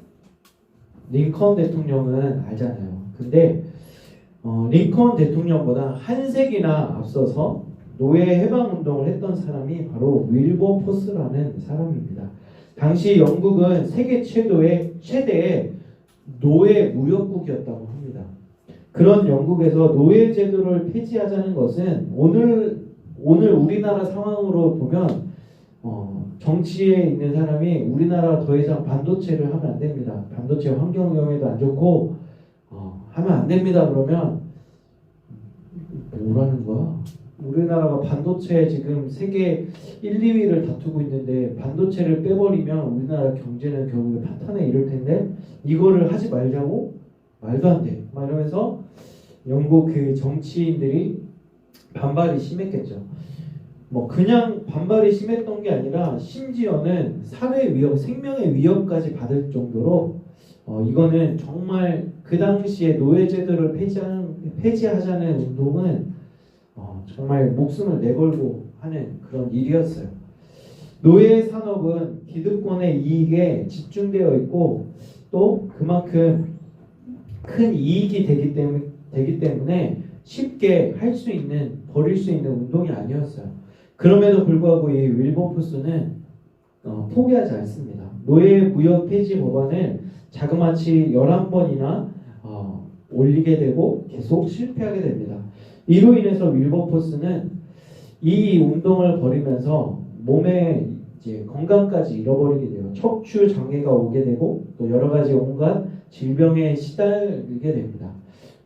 링컨 대통령은 알잖아요. 근데 링컨 대통령보다 한 세기나 앞서서 노예 해방 운동을 했던 사람이 바로 윌버포스라는 사람입니다. 당시 영국은 세계 최대의 노예 무역국이었다고 합니다. 그런 영국에서 노예 제도를 폐지하자는 것은 오늘 우리나라 상황으로 보면 정치에 있는 사람이 우리나라 더 이상 반도체를 하면 안 됩니다. 반도체 환경 오염에도 안 좋고 하면 안 됩니다. 그러면 뭐라는 거야? 우리나라가 반도체 지금 세계 1, 2위를 다투고 있는데 반도체를 빼버리면 우리나라 경제는 결국에 파탄에 이를 텐데 이거를 하지 말자고? 말도 안 돼. 막 이러면서 영국 그 정치인들이 반발이 심했겠죠. 뭐 그냥 반발이 심했던 게 아니라 심지어는 살해 위협, 생명의 위협까지 받을 정도로 이거는 정말 그 당시에 노예 제도를 폐지하자는 운동은 정말 목숨을 내걸고 하는 그런 일이었어요. 노예 산업은 기득권의 이익에 집중되어 있고 또 그만큼 큰 이익이 되기 때문에 쉽게 할 수 있는, 버릴 수 있는 운동이 아니었어요. 그럼에도 불구하고 이 윌버포스는 포기하지 않습니다. 노예 무역 폐지 법안을 자그마치 11번이나 올리게 되고 계속 실패하게 됩니다. 이로 인해서 윌버포스는 이 운동을 벌이면서 몸의 이제 건강까지 잃어버리게 돼요. 척추 장애가 오게 되고 또 여러 가지 온갖 질병에 시달리게 됩니다.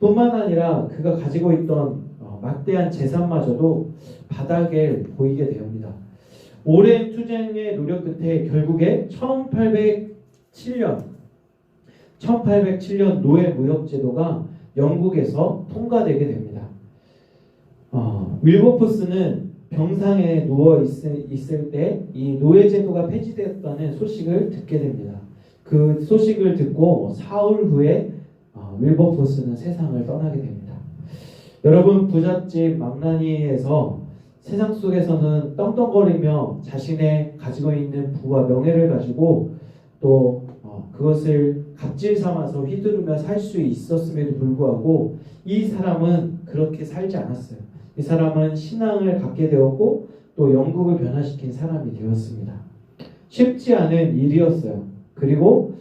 뿐만 아니라 그가 가지고 있던 막대한 재산마저도 바닥에 보이게 됩니다. 오랜 투쟁의 노력 끝에 결국에 1807년 노예 무역 제도가 영국에서 통과되게 됩니다. 윌버포스는 병상에 누워 있을 때 이 노예 제도가 폐지되었다는 소식을 듣게 됩니다. 그 소식을 듣고 사흘 후에 윌버포스는 세상을 떠나게 됩니다. 여러분, 부잣집 망나니에서 세상 속에서는 떵떵거리며 자신의 가지고 있는 부와 명예를 가지고 또 그것을 갑질 삼아서 휘두르며 살 수 있었음에도 불구하고 이 사람은 그렇게 살지 않았어요. 이 사람은 신앙을 갖게 되었고 또 영국을 변화시킨 사람이 되었습니다. 쉽지 않은 일이었어요. 그리고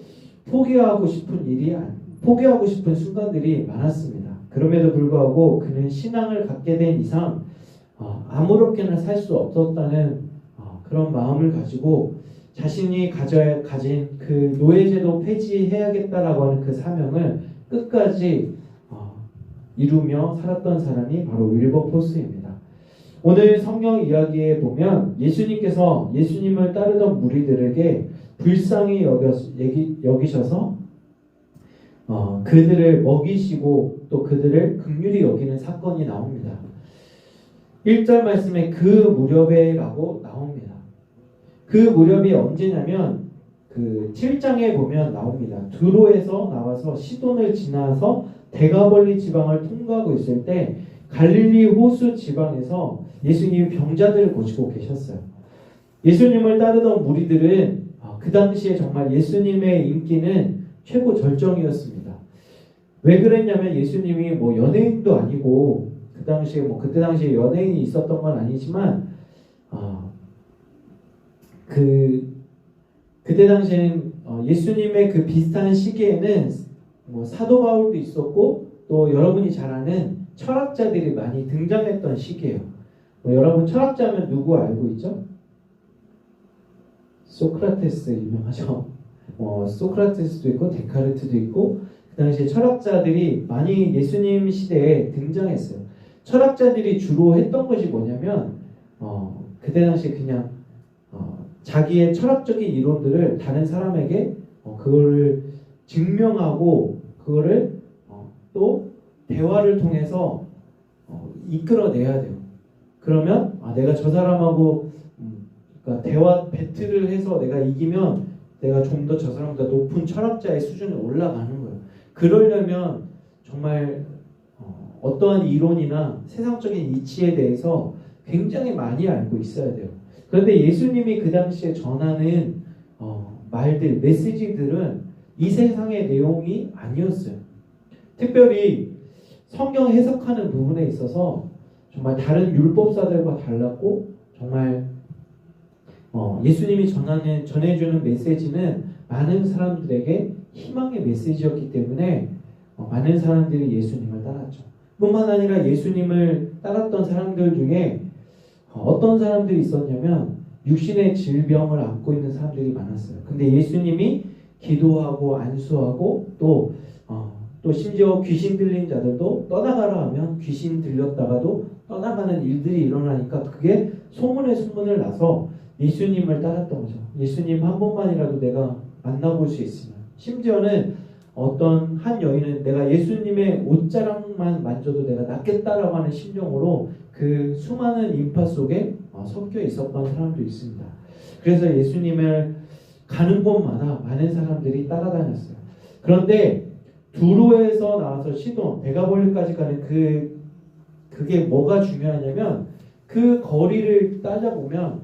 포기하고 싶은 순간들이 많았습니다. 그럼에도 불구하고 그는 신앙을 갖게 된 이상 아무렇게나 살 수 없었다는 그런 마음을 가지고 자신이 가진 그 노예제도 폐지해야겠다라고 하는 그 사명을 끝까지 이루며 살았던 사람이 바로 윌버포스입니다. 오늘 성경 이야기에 보면 예수님께서 예수님을 따르던 무리들에게 불쌍히 여기셔서 그들을 먹이시고 또 그들을 긍휼히 여기는 사건이 나옵니다. 1절 말씀에 그 무렵에라고 나옵니다. 그 무렵이 언제냐면 그 7장에 보면 나옵니다. 두로에서 나와서 시돈을 지나서 대가벌리 지방을 통과하고 있을 때 갈릴리 호수 지방에서 예수님이 병자들을 고치고 계셨어요. 예수님을 따르던 무리들은 그 당시에 정말 예수님의 인기는 최고 절정이었습니다. 왜 그랬냐면 예수님이 뭐 연예인도 아니고 그때 당시에 연예인이 있었던 건 아니지만 그때 당시에는 예수님의 그 비슷한 시기에는 뭐 사도 바울도 있었고 또 여러분이 잘 아는 철학자들이 많이 등장했던 시기예요. 여러분 철학자면 누구 알고 있죠? 소크라테스 유명하죠. 소크라테스도 있고 데카르트도 있고 그 당시에 철학자들이 많이 예수님 시대에 등장했어요. 철학자들이 주로 했던 것이 뭐냐면 그때 당시에 그냥 자기의 철학적인 이론들을 다른 사람에게 그거를 증명하고 그거를 또 대화를 통해서 이끌어내야 돼요. 그러면 내가 저 사람하고 그러니까 대화 배틀을 해서 내가 이기면 내가 좀 더 저 사람보다 높은 철학자의 수준에 올라가는 거예요. 그러려면 정말 어떠한 이론이나 세상적인 이치에 대해서 굉장히 많이 알고 있어야 돼요. 그런데 예수님이 그 당시에 전하는 말들, 메시지들은 이 세상의 내용이 아니었어요. 특별히 성경 해석하는 부분에 있어서 정말 다른 율법사들과 달랐고 정말 예수님이 전해주는 메시지는 많은 사람들에게 희망의 메시지였기 때문에 많은 사람들이 예수님을 따랐죠. 뿐만 아니라 예수님을 따랐던 사람들 중에 어떤 사람들이 있었냐면 육신의 질병을 앓고 있는 사람들이 많았어요. 근데 예수님이 기도하고 안수하고 또 심지어 귀신 들린 자들도 떠나가라 하면 귀신 들렸다가도 떠나가는 일들이 일어나니까 그게 소문을 나서 예수님을 따랐던 거죠. 예수님 한 번만이라도 내가 만나볼 수 있으면. 심지어는 어떤 한 여인은 내가 예수님의 옷자락만 만져도 내가 낫겠다라고 하는 심정으로 그 수많은 인파 속에 섞여 있었던 사람도 있습니다. 그래서 예수님을 가는 곳마다 많은 사람들이 따라다녔어요. 그런데 두로에서 나와서 시돈, 데가볼리까지 가는 그게 뭐가 중요하냐면 그 거리를 따져보면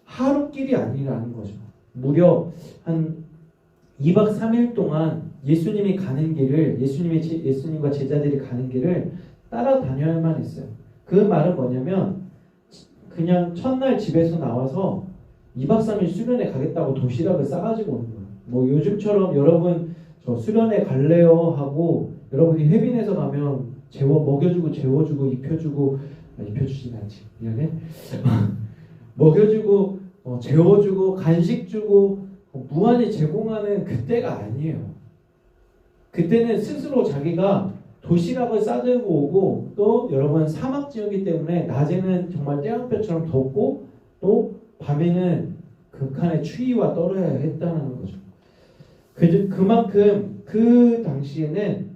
하루길이 아니라는 거죠. 무려 한 2박 3일 동안 예수님이 가는 길을 예수님과 제자들이 가는 길을 따라다녀야만 했어요. 그 말은 뭐냐면 그냥 첫날 집에서 나와서 2박 3일 수련회 가겠다고 도시락을 싸가지고 오는 거예요. 뭐 요즘처럼 여러분 저 수련회 갈래요 하고 여러분이 회빈에서 가면 먹여주고 재워주고 입혀주진 않지 미안해. 먹여주고 재워주고 간식 주고 무한히 제공하는 그때가 아니에요. 그때는 스스로 자기가 도시락을 싸들고 오고 또 여러분 사막 지역이기 때문에 낮에는 정말 태양볕처럼 덥고 또 밤에는 극한의 추위와 떨어야 했다는 거죠. 그만큼 그 당시에는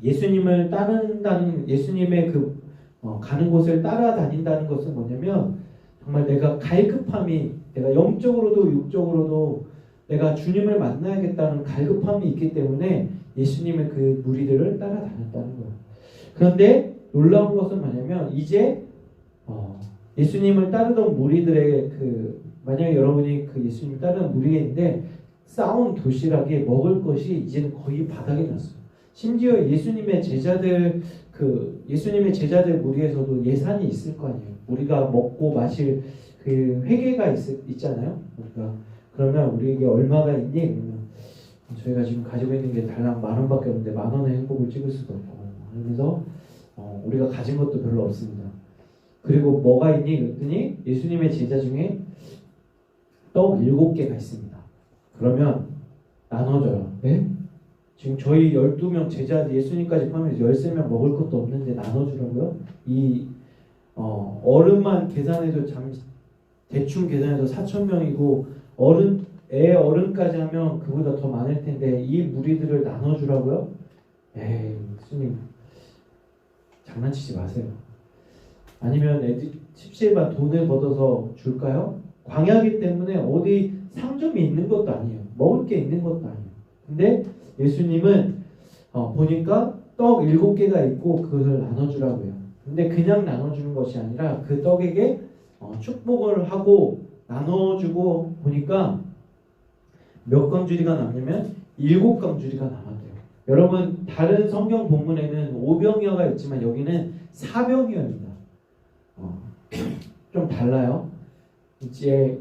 예수님을 따른다는 예수님의 가는 곳을 따라다닌다는 것은 뭐냐면 정말 내가 갈급함이 내가 영적으로도 육적으로도 내가 주님을 만나야겠다는 갈급함이 있기 때문에 예수님의 그 무리들을 따라다녔다는 거예요. 그런데 놀라운 것은 뭐냐면 이제 예수님을 따르던 무리들의 만약에 여러분이 그 예수님을 따르는 무리인데 싸온 도시락에 먹을 것이 이제는 거의 바닥이 났어요. 심지어 예수님의 제자들 무리에서도 예산이 있을 거 아니에요. 우리가 먹고 마실 그 회계가 있잖아요. 그러면 우리에게 얼마가 있니? 그러면 저희가 지금 가지고 있는 게 달랑 10,000원밖에 없는데 10,000원의 행복을 찍을 수도 없고 그래서 우리가 가진 것도 별로 없습니다. 그리고 뭐가 있니? 그랬더니 예수님의 제자 중에 떡 7개가 있습니다. 그러면 나눠줘요. 네? 지금 저희 12명 제자 예수님까지 포함해서 13명 먹을 것도 없는데 나눠주라고요? 어른만 계산해도 대충 계산해도 4,000명이고 어른까지 하면 그보다 더 많을 텐데 이 무리들을 나눠주라고요? 에이 예수님 장난치지 마세요. 아니면 애들 십시일반 돈을 걷어서 줄까요? 광야기 때문에 어디 상점이 있는 것도 아니에요. 먹을 게 있는 것도 아니에요. 근데 예수님은 보니까 떡 7개가 있고 그것을 나눠주라고요. 근데 그냥 나눠주는 것이 아니라 그 떡에게 축복을 하고 나눠주고 보니까 몇 강주리가 남냐면 7강주리가 남았대요. 여러분 다른 성경 본문에는 5병이어가 있지만 여기는 4병이어입니다. 좀 달라요. 이제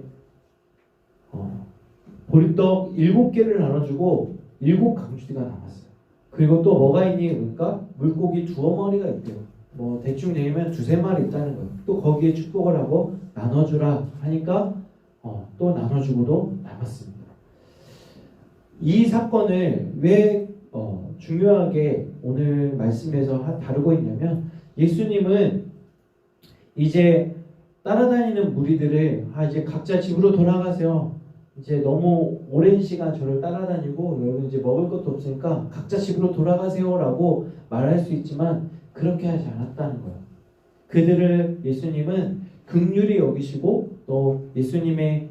보리떡 7개를 나눠주고 7강주리가 남았어요. 그리고 또 뭐가 있니? 그러니까 물고기 2어머니가 있대요. 뭐 대충 되면 2-3마리 있다는 거예요. 또 거기에 축복을 하고 나눠주라 하니까 또 나눠주고도 남았습니다. 이 사건을 왜 중요하게 오늘 말씀에서 다루고 있냐면 예수님은 이제 따라다니는 무리들을 이제 각자 집으로 돌아가세요. 이제 너무 오랜 시간 저를 따라다니고 여러분 이제 먹을 것도 없으니까 각자 집으로 돌아가세요라고 말할 수 있지만 그렇게 하지 않았다는 거예요. 그들을 예수님은 긍휼히 여기시고 또 예수님의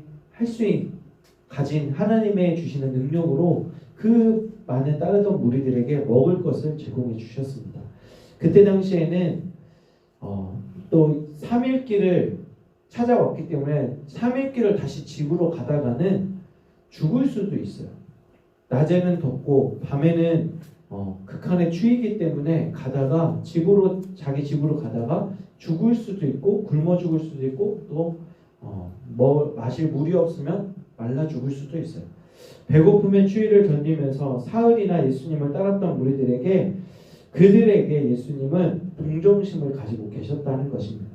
가진 하나님의 주시는 능력으로 그 많은 따르던 무리들에게 먹을 것을 제공해 주셨습니다. 그때 당시에는 또 3일길을 찾아왔기 때문에 3일길을 다시 집으로 가다가는 죽을 수도 있어요. 낮에는 덥고 밤에는 극한의 추위이기 때문에 가다가 자기 집으로 가다가 죽을 수도 있고 굶어 죽을 수도 있고 또 마실 물이 없으면 말라 죽을 수도 있어요. 배고픔의 추위를 견디면서 사흘이나 예수님을 따랐던 무리들에게 그들에게 예수님은 동정심을 가지고 계셨다는 것입니다.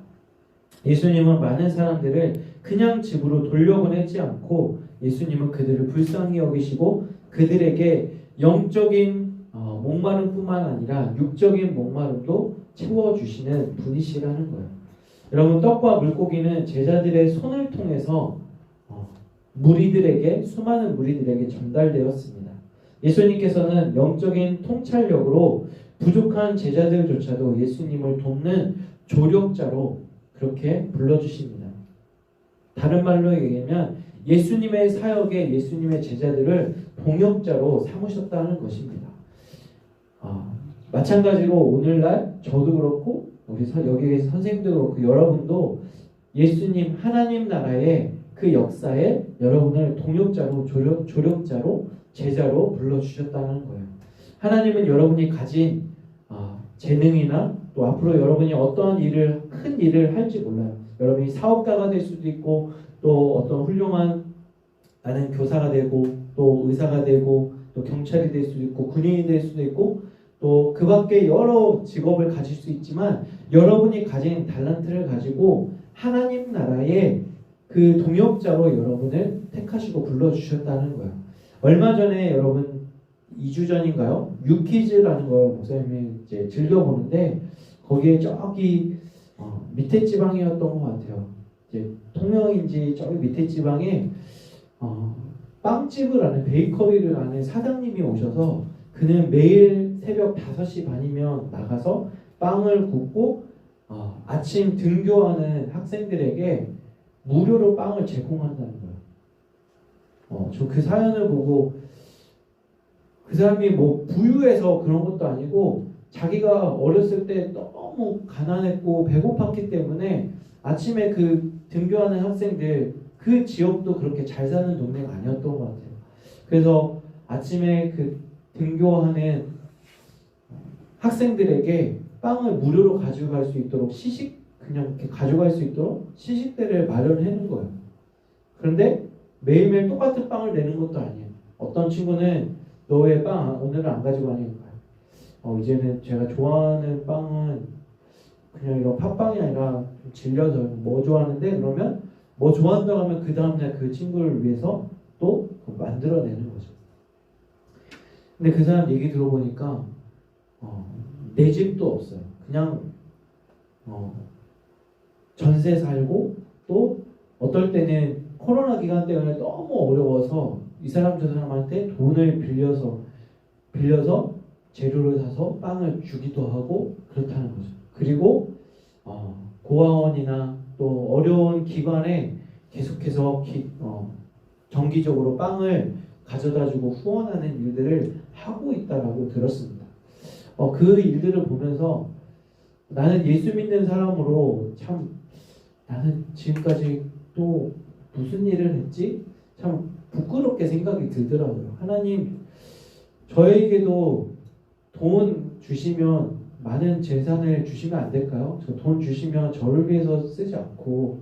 예수님은 많은 사람들을 그냥 집으로 돌려보내지 않고 예수님은 그들을 불쌍히 여기시고 그들에게 영적인 목마름뿐만 아니라 육적인 목마름도 채워주시는 분이시라는 거예요. 여러분 떡과 물고기는 제자들의 손을 통해서 수많은 무리들에게 전달되었습니다. 예수님께서는 영적인 통찰력으로 부족한 제자들조차도 예수님을 돕는 조력자로 그렇게 불러주십니다. 다른 말로 얘기하면 예수님의 사역에 예수님의 제자들을 동역자로 삼으셨다는 것입니다. 마찬가지로 오늘날 저도 그렇고 여기 계신 선생님도 그렇고 여러분도 예수님 하나님 나라의 그 역사에 여러분을 동역자로 조력자로 제자로 불러주셨다는 거예요. 하나님은 여러분이 가진 재능이나 또 앞으로 여러분이 어떤 큰 일을 할지 몰라요. 여러분이 사업가가 될 수도 있고 또 어떤 훌륭한 나는 교사가 되고 또 의사가 되고 또 경찰이 될 수도 있고 군인이 될 수도 있고 또 그 밖에 여러 직업을 가질 수 있지만 여러분이 가진 달란트를 가지고 하나님 나라의 그 동역자로 여러분을 택하시고 불러주셨다는 거예요. 얼마 전에 여러분 2주 전인가요? 유퀴즈라는 걸 목사님이 이제 즐겨보는데 거기에 저기 밑에 지방이었던 것 같아요. 이제 통영인지 저기 밑에 지방에 빵집을 하는 베이커리를 하는 사장님이 오셔서 그는 매일 새벽 5시 반이면 나가서 빵을 굽고 아침 등교하는 학생들에게 무료로 빵을 제공한다는 거예요. 저 그 사연을 보고 그 사람이 뭐 부유해서 그런 것도 아니고 자기가 어렸을 때 너무 가난했고 배고팠기 때문에 아침에 그 등교하는 학생들 그 지역도 그렇게 잘 사는 동네가 아니었던 것 같아요. 그래서 아침에 그 등교하는 학생들에게 빵을 무료로 가져갈 수 있도록 그냥 이렇게 가져갈 수 있도록 시식대를 마련해 놓은 거예요. 그런데 매일매일 똑같은 빵을 내는 것도 아니에요. 어떤 친구는 너 왜 빵 오늘은 안 가지고 가니까 이제는 제가 좋아하는 빵은 그냥 이런 팥빵이 아니라 좀 질려서 뭐 좋아하는데 그러면 뭐 좋아한다고 하면 그 다음날 그 친구를 위해서 또 만들어내는 거죠. 근데 그 사람 얘기 들어보니까 내 집도 없어요. 그냥 전세 살고 또 어떨 때는 코로나 기간 때문에 너무 어려워서 이 사람 저 사람한테 돈을 빌려서 재료를 사서 빵을 주기도 하고 그렇다는 거죠. 그리고 고아원이나 또 어려운 기관에 계속해서 정기적으로 빵을 가져다주고 후원하는 일들을 하고 있다라고 들었습니다. 그 일들을 보면서 나는 예수 믿는 사람으로 참 나는 지금까지 또 무슨 일을 했지? 참 부끄럽게 생각이 들더라고요. 하나님 저에게도 돈 주시면 많은 재산을 주시면 안 될까요? 저 돈 주시면 저를 위해서 쓰지 않고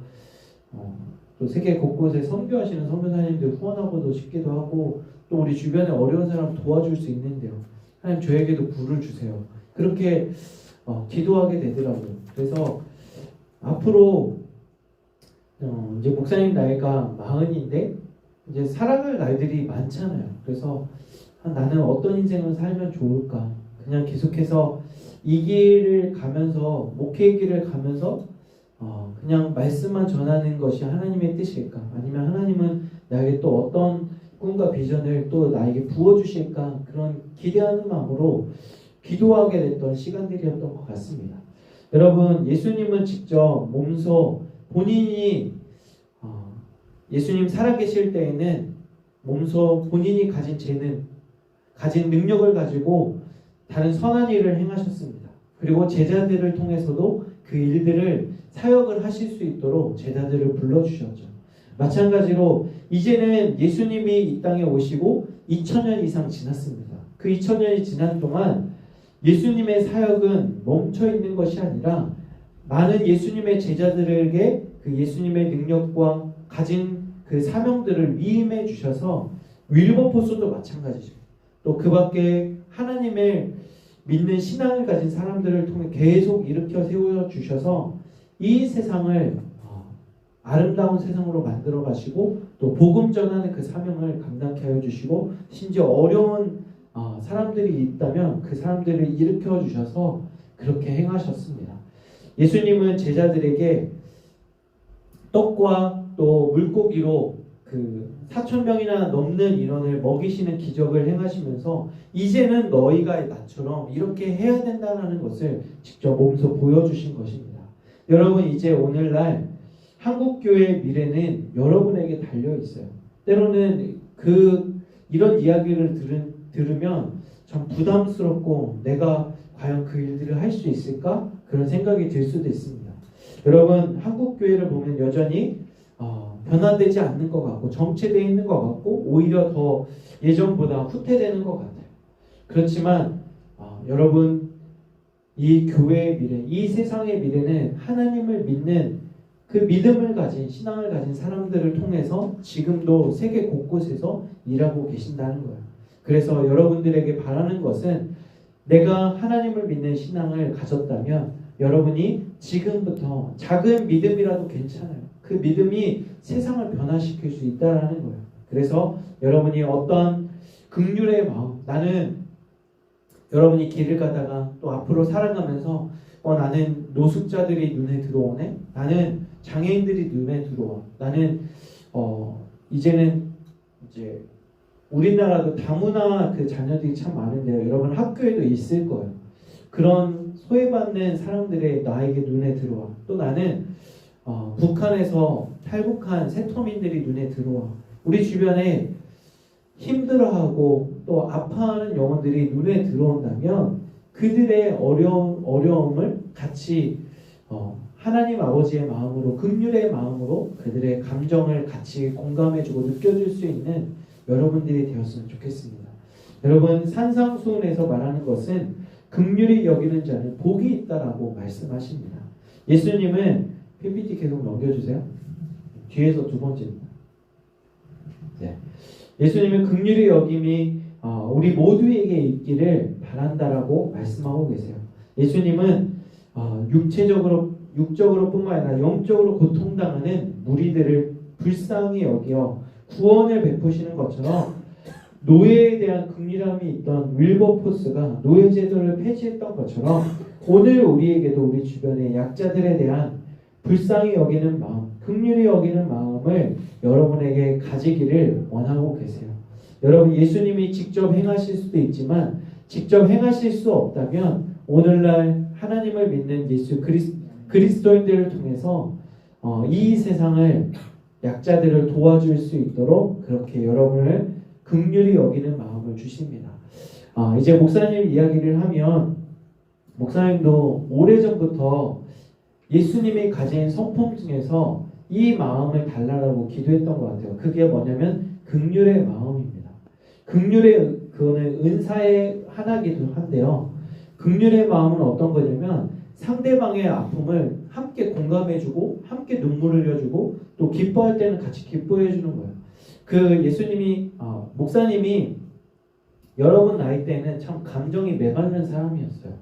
또 세계 곳곳에 선교하시는 선교사님들 후원하고도 싶기도 하고 또 우리 주변에 어려운 사람 도와줄 수 있는데요. 하나님 저에게도 부를 주세요. 그렇게 기도하게 되더라고요. 그래서 앞으로 이제 목사님 나이가 40인데 이제 살아갈 날들이 많잖아요. 그래서 나는 어떤 인생을 살면 좋을까? 그냥 계속해서 이 길을 가면서 목회 길을 가면서 그냥 말씀만 전하는 것이 하나님의 뜻일까? 아니면 하나님은 나에게 또 어떤 꿈과 비전을 또 나에게 부어주실까? 그런 기대하는 마음으로 기도하게 됐던 시간들이었던 것 같습니다. 여러분 예수님은 직접 몸소 본인이 예수님 살아계실 때에는 몸소 본인이 가진 재능, 가진 능력을 가지고 다른 선한 일을 행하셨습니다. 그리고 제자들을 통해서도 그 일들을 사역을 하실 수 있도록 제자들을 불러주셨죠. 마찬가지로 이제는 예수님이 이 땅에 오시고 2000년 이상 지났습니다. 그 2000년이 지난 동안 예수님의 사역은 멈춰 있는 것이 아니라 많은 예수님의 제자들에게 그 예수님의 능력과 가진 그 사명들을 위임해 주셔서 윌버포스도 마찬가지죠. 또 그 밖에 하나님을 믿는 신앙을 가진 사람들을 통해 계속 일으켜 세워 주셔서 이 세상을 아름다운 세상으로 만들어 가시고 또 복음 전하는 그 사명을 감당케 하여 주시고 심지어 어려운 사람들이 있다면 그 사람들을 일으켜 주셔서 그렇게 행하셨습니다. 예수님은 제자들에게 떡과 또 물고기로 그 4,000명이나 넘는 인원을 먹이시는 기적을 행하시면서 이제는 너희가 나처럼 이렇게 해야 된다는 것을 직접 몸소 보여주신 것입니다. 여러분, 이제 오늘날 한국교회의 미래는 여러분에게 달려 있어요. 때로는 이런 이야기를 들으면 참 부담스럽고 내가 과연 그 일들을 할 수 있을까? 그런 생각이 들 수도 있습니다. 여러분, 한국교회를 보면 여전히 변화되지 않는 것 같고 정체되어 있는 것 같고 오히려 더 예전보다 후퇴되는 것 같아요. 그렇지만 여러분, 이 교회의 미래, 이 세상의 미래는 하나님을 믿는 그 믿음을 가진, 신앙을 가진 사람들을 통해서 지금도 세계 곳곳에서 일하고 계신다는 거예요. 그래서 여러분들에게 바라는 것은 내가 하나님을 믿는 신앙을 가졌다면 여러분이 지금부터 작은 믿음이라도 괜찮아요. 그 믿음이 세상을 변화시킬 수 있다는 거예요. 그래서 여러분이 어떤 긍휼의 마음, 나는 여러분이 길을 가다가 또 앞으로 살아가면서 나는 노숙자들이 눈에 들어오네, 나는 장애인들이 눈에 들어와, 나는 이제는 이제 우리나라도 다문화 그 자녀들이 참 많은데요. 여러분 학교에도 있을 거예요. 그런 소외받는 사람들의 나에게 눈에 들어와. 또 나는 북한에서 탈북한 세터민들이 눈에 들어와. 우리 주변에 힘들어하고 또 아파하는 영혼들이 눈에 들어온다면 그들의 어려움을 같이 하나님 아버지의 마음으로, 긍휼의 마음으로 그들의 감정을 같이 공감해주고 느껴줄 수 있는 여러분들이 되었으면 좋겠습니다. 여러분, 산상수훈에서 말하는 것은 긍휼히 여기는 자는 복이 있다라고 말씀하십니다. 예수님은 PPT 계속 넘겨주세요. 뒤에서 두 번째입니다. 네. 예수님은 긍휼히 여김이 우리 모두에게 있기를 바란다라고 말씀하고 계세요. 예수님은 육적으로뿐만 아니라 영적으로 고통당하는 무리들을 불쌍히 여겨 구원을 베푸시는 것처럼 노예에 대한 긍휼함이 있던 윌버포스가 노예제도를 폐지했던 것처럼 오늘 우리에게도 우리 주변의 약자들에 대한 불쌍히 여기는 마음, 긍휼히 여기는 마음을 여러분에게 가지기를 원하고 계세요. 여러분, 예수님이 직접 행하실 수도 있지만 직접 행하실 수 없다면 오늘날 하나님을 믿는 예수 그리스도인들을 통해서 이 세상을, 약자들을 도와줄 수 있도록 그렇게 여러분을 긍휼히 여기는 마음을 주십니다. 이제 목사님 이야기를 하면 목사님도 오래전부터 예수님이 가진 성품 중에서 이 마음을 달라고 기도했던 것 같아요. 그게 뭐냐면 긍휼의 마음입니다. 그거는 은사의 하나이기도 한데요. 긍휼의 마음은 어떤 거냐면 상대방의 아픔을 함께 공감해주고 함께 눈물을 흘려주고 또 기뻐할 때는 같이 기뻐해주는 거예요. 목사님이 여러분 나이 때는 참 감정이 메마른 사람이었어요.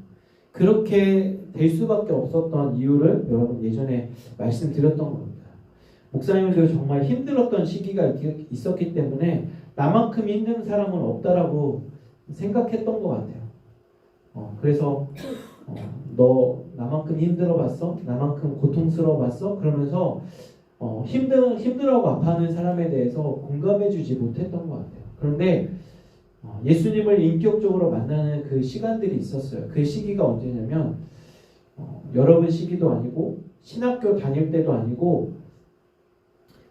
그렇게 될 수밖에 없었던 이유를 여러분 예전에 말씀드렸던 겁니다. 목사님도 정말 힘들었던 시기가 있었기 때문에 나만큼 힘든 사람은 없다라고 생각했던 것 같아요. 그래서 너 나만큼 힘들어봤어? 나만큼 고통스러워봤어? 그러면서 힘들어하고 아파하는 사람에 대해서 공감해주지 못했던 것 같아요. 그런데 예수님을 인격적으로 만나는 그 시간들이 있었어요. 그 시기가 언제냐면 여러분 시기도 아니고 신학교 다닐 때도 아니고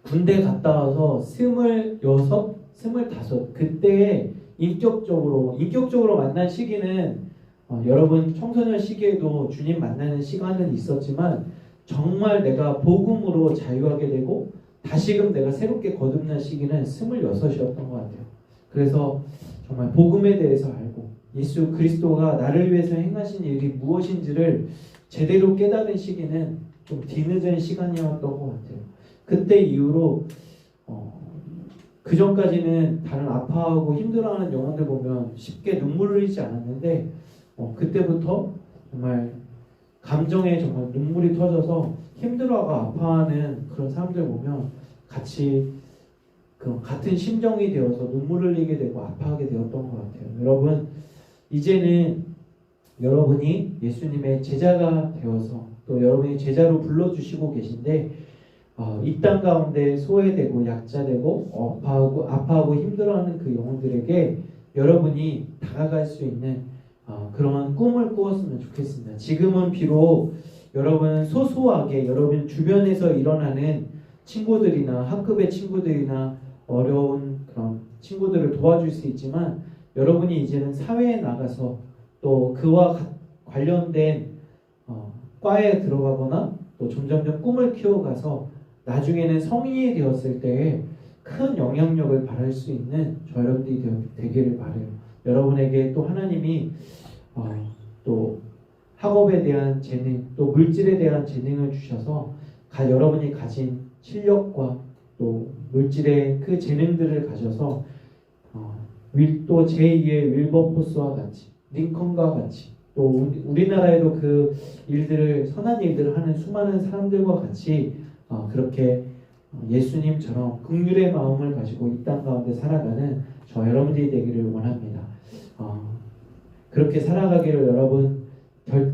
군대 갔다 와서 26, 25 그때에 인격적으로 만난 시기는 여러분 청소년 시기에도 주님 만나는 시간은 있었지만 정말 내가 복음으로 자유하게 되고 다시금 내가 새롭게 거듭난 시기는 26이었던 것 같아요. 그래서 정말 복음에 대해서 알고 예수 그리스도가 나를 위해서 행하신 일이 무엇인지를 제대로 깨달은 시기는 좀 뒤늦은 시간이었던 것 같아요. 그때 이후로 그 전까지는 다른 아파하고 힘들어하는 영혼들 보면 쉽게 눈물을 흘리지 않았는데 그때부터 정말 감정에 정말 눈물이 터져서 힘들어하고 아파하는 그런 사람들 보면 같이 같은 심정이 되어서 눈물을 흘리게 되고 아파하게 되었던 것 같아요. 여러분, 이제는 여러분이 예수님의 제자가 되어서 또 여러분이 제자로 불러주시고 계신데 이 땅 가운데 소외되고 약자되고 아파하고 힘들어하는 그 영혼들에게 여러분이 다가갈 수 있는 그러한 꿈을 꾸었으면 좋겠습니다. 지금은 비록 여러분 소소하게 여러분 주변에서 일어나는 친구들이나 학급의 친구들이나 어려운 그런 친구들을 도와줄 수 있지만 여러분이 이제는 사회에 나가서 또 그와 관련된 과에 들어가거나 또 점점점 꿈을 키워가서 나중에는 성인이 되었을 때 큰 영향력을 발할 수 있는 저 여러분들이 되기를 바라요. 여러분에게 또 하나님이 또 학업에 대한 재능, 또 물질에 대한 재능을 주셔서 여러분이 가진 실력과 또 물질의 그 재능들을 가져서 또 제2의 윌버포스와 같이 링컨과 같이 또 우리나라에도 그 일들을 선한 일들을 하는 수많은 사람들과 같이 그렇게 예수님처럼 긍휼의 마음을 가지고 이 땅 가운데 살아가는 저 여러분들이 되기를 원합니다. 그렇게 살아가기를 여러분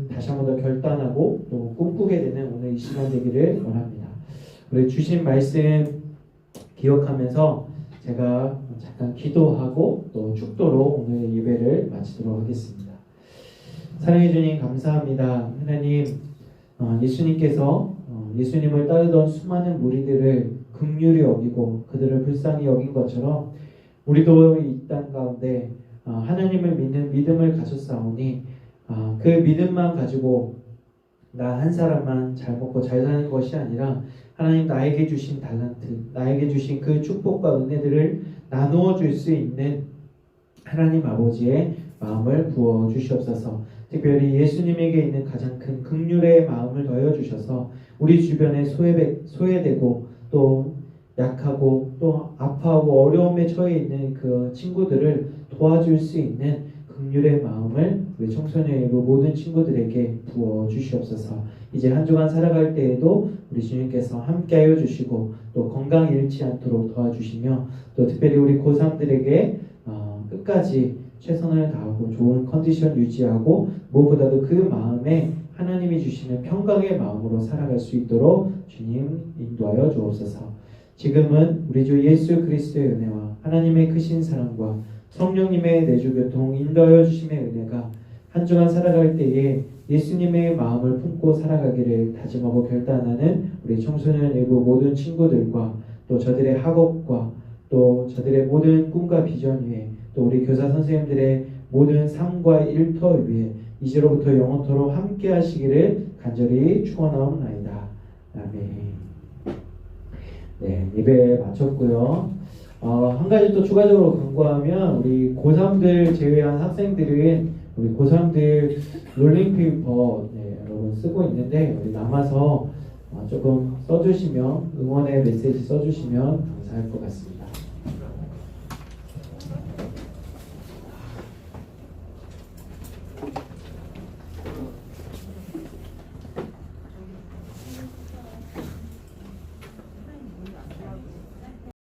다시 한 번 더 결단하고 또 꿈꾸게 되는 오늘 이 시간 되기를 원합니다. 우리 주신 말씀 기억하면서 제가 잠깐 기도하고 또 축도로 오늘 예배를 마치도록 하겠습니다. 사랑해 주님 감사합니다. 하나님 예수님께서 예수님을 따르던 수많은 무리들을 긍휼히 여기고 그들을 불쌍히 여긴 것처럼 우리도 이 땅 가운데 하나님을 믿는 믿음을 가졌사오니 그 믿음만 가지고 나 한 사람만 잘 먹고 잘 사는 것이 아니라 하나님 나에게 주신 달란트, 나에게 주신 그 축복과 은혜들을 나누어 줄 수 있는 하나님 아버지의 마음을 부어 주시옵소서. 특별히 예수님에게 있는 가장 큰 긍휼의 마음을 더해 주셔서 우리 주변에 소외되고 또 약하고 또 아파하고 어려움에 처해 있는 그 친구들을 도와줄 수 있는 긍휼의 마음을 우리 청소년이고 모든 친구들에게 부어 주시옵소서. 이제 한 주간 살아갈 때에도 우리 주님께서 함께하여 주시고 또 건강 잃지 않도록 도와주시며 또 특별히 우리 고3들에게 끝까지 최선을 다하고 좋은 컨디션 유지하고 무엇보다도 그 마음에 하나님이 주시는 평강의 마음으로 살아갈 수 있도록 주님 인도하여 주옵소서. 지금은 우리 주 예수 그리스도의 은혜와 하나님의 크신 사랑과 성령님의 내주 교통 인도하여 주심의 은혜가 한 주간 살아갈 때에 예수님의 마음을 품고 살아가기를 다짐하고 결단하는 우리 청소년 일부 모든 친구들과 또 저들의 학업과 또 저들의 모든 꿈과 비전 위에 또 우리 교사 선생님들의 모든 삶과 일터 위에 이제로부터 영원토록 함께 하시기를 간절히 축원하옵나이다. 아멘. 네, 예배 마쳤고요. 한 가지 또 추가적으로 강조하면 우리 고3들 제외한 학생들은 우리 고3들 롤링페이퍼 여러분 쓰고 있는데 우리 남아서 조금 써주시면 응원의 메시지 써주시면 감사할 것 같습니다.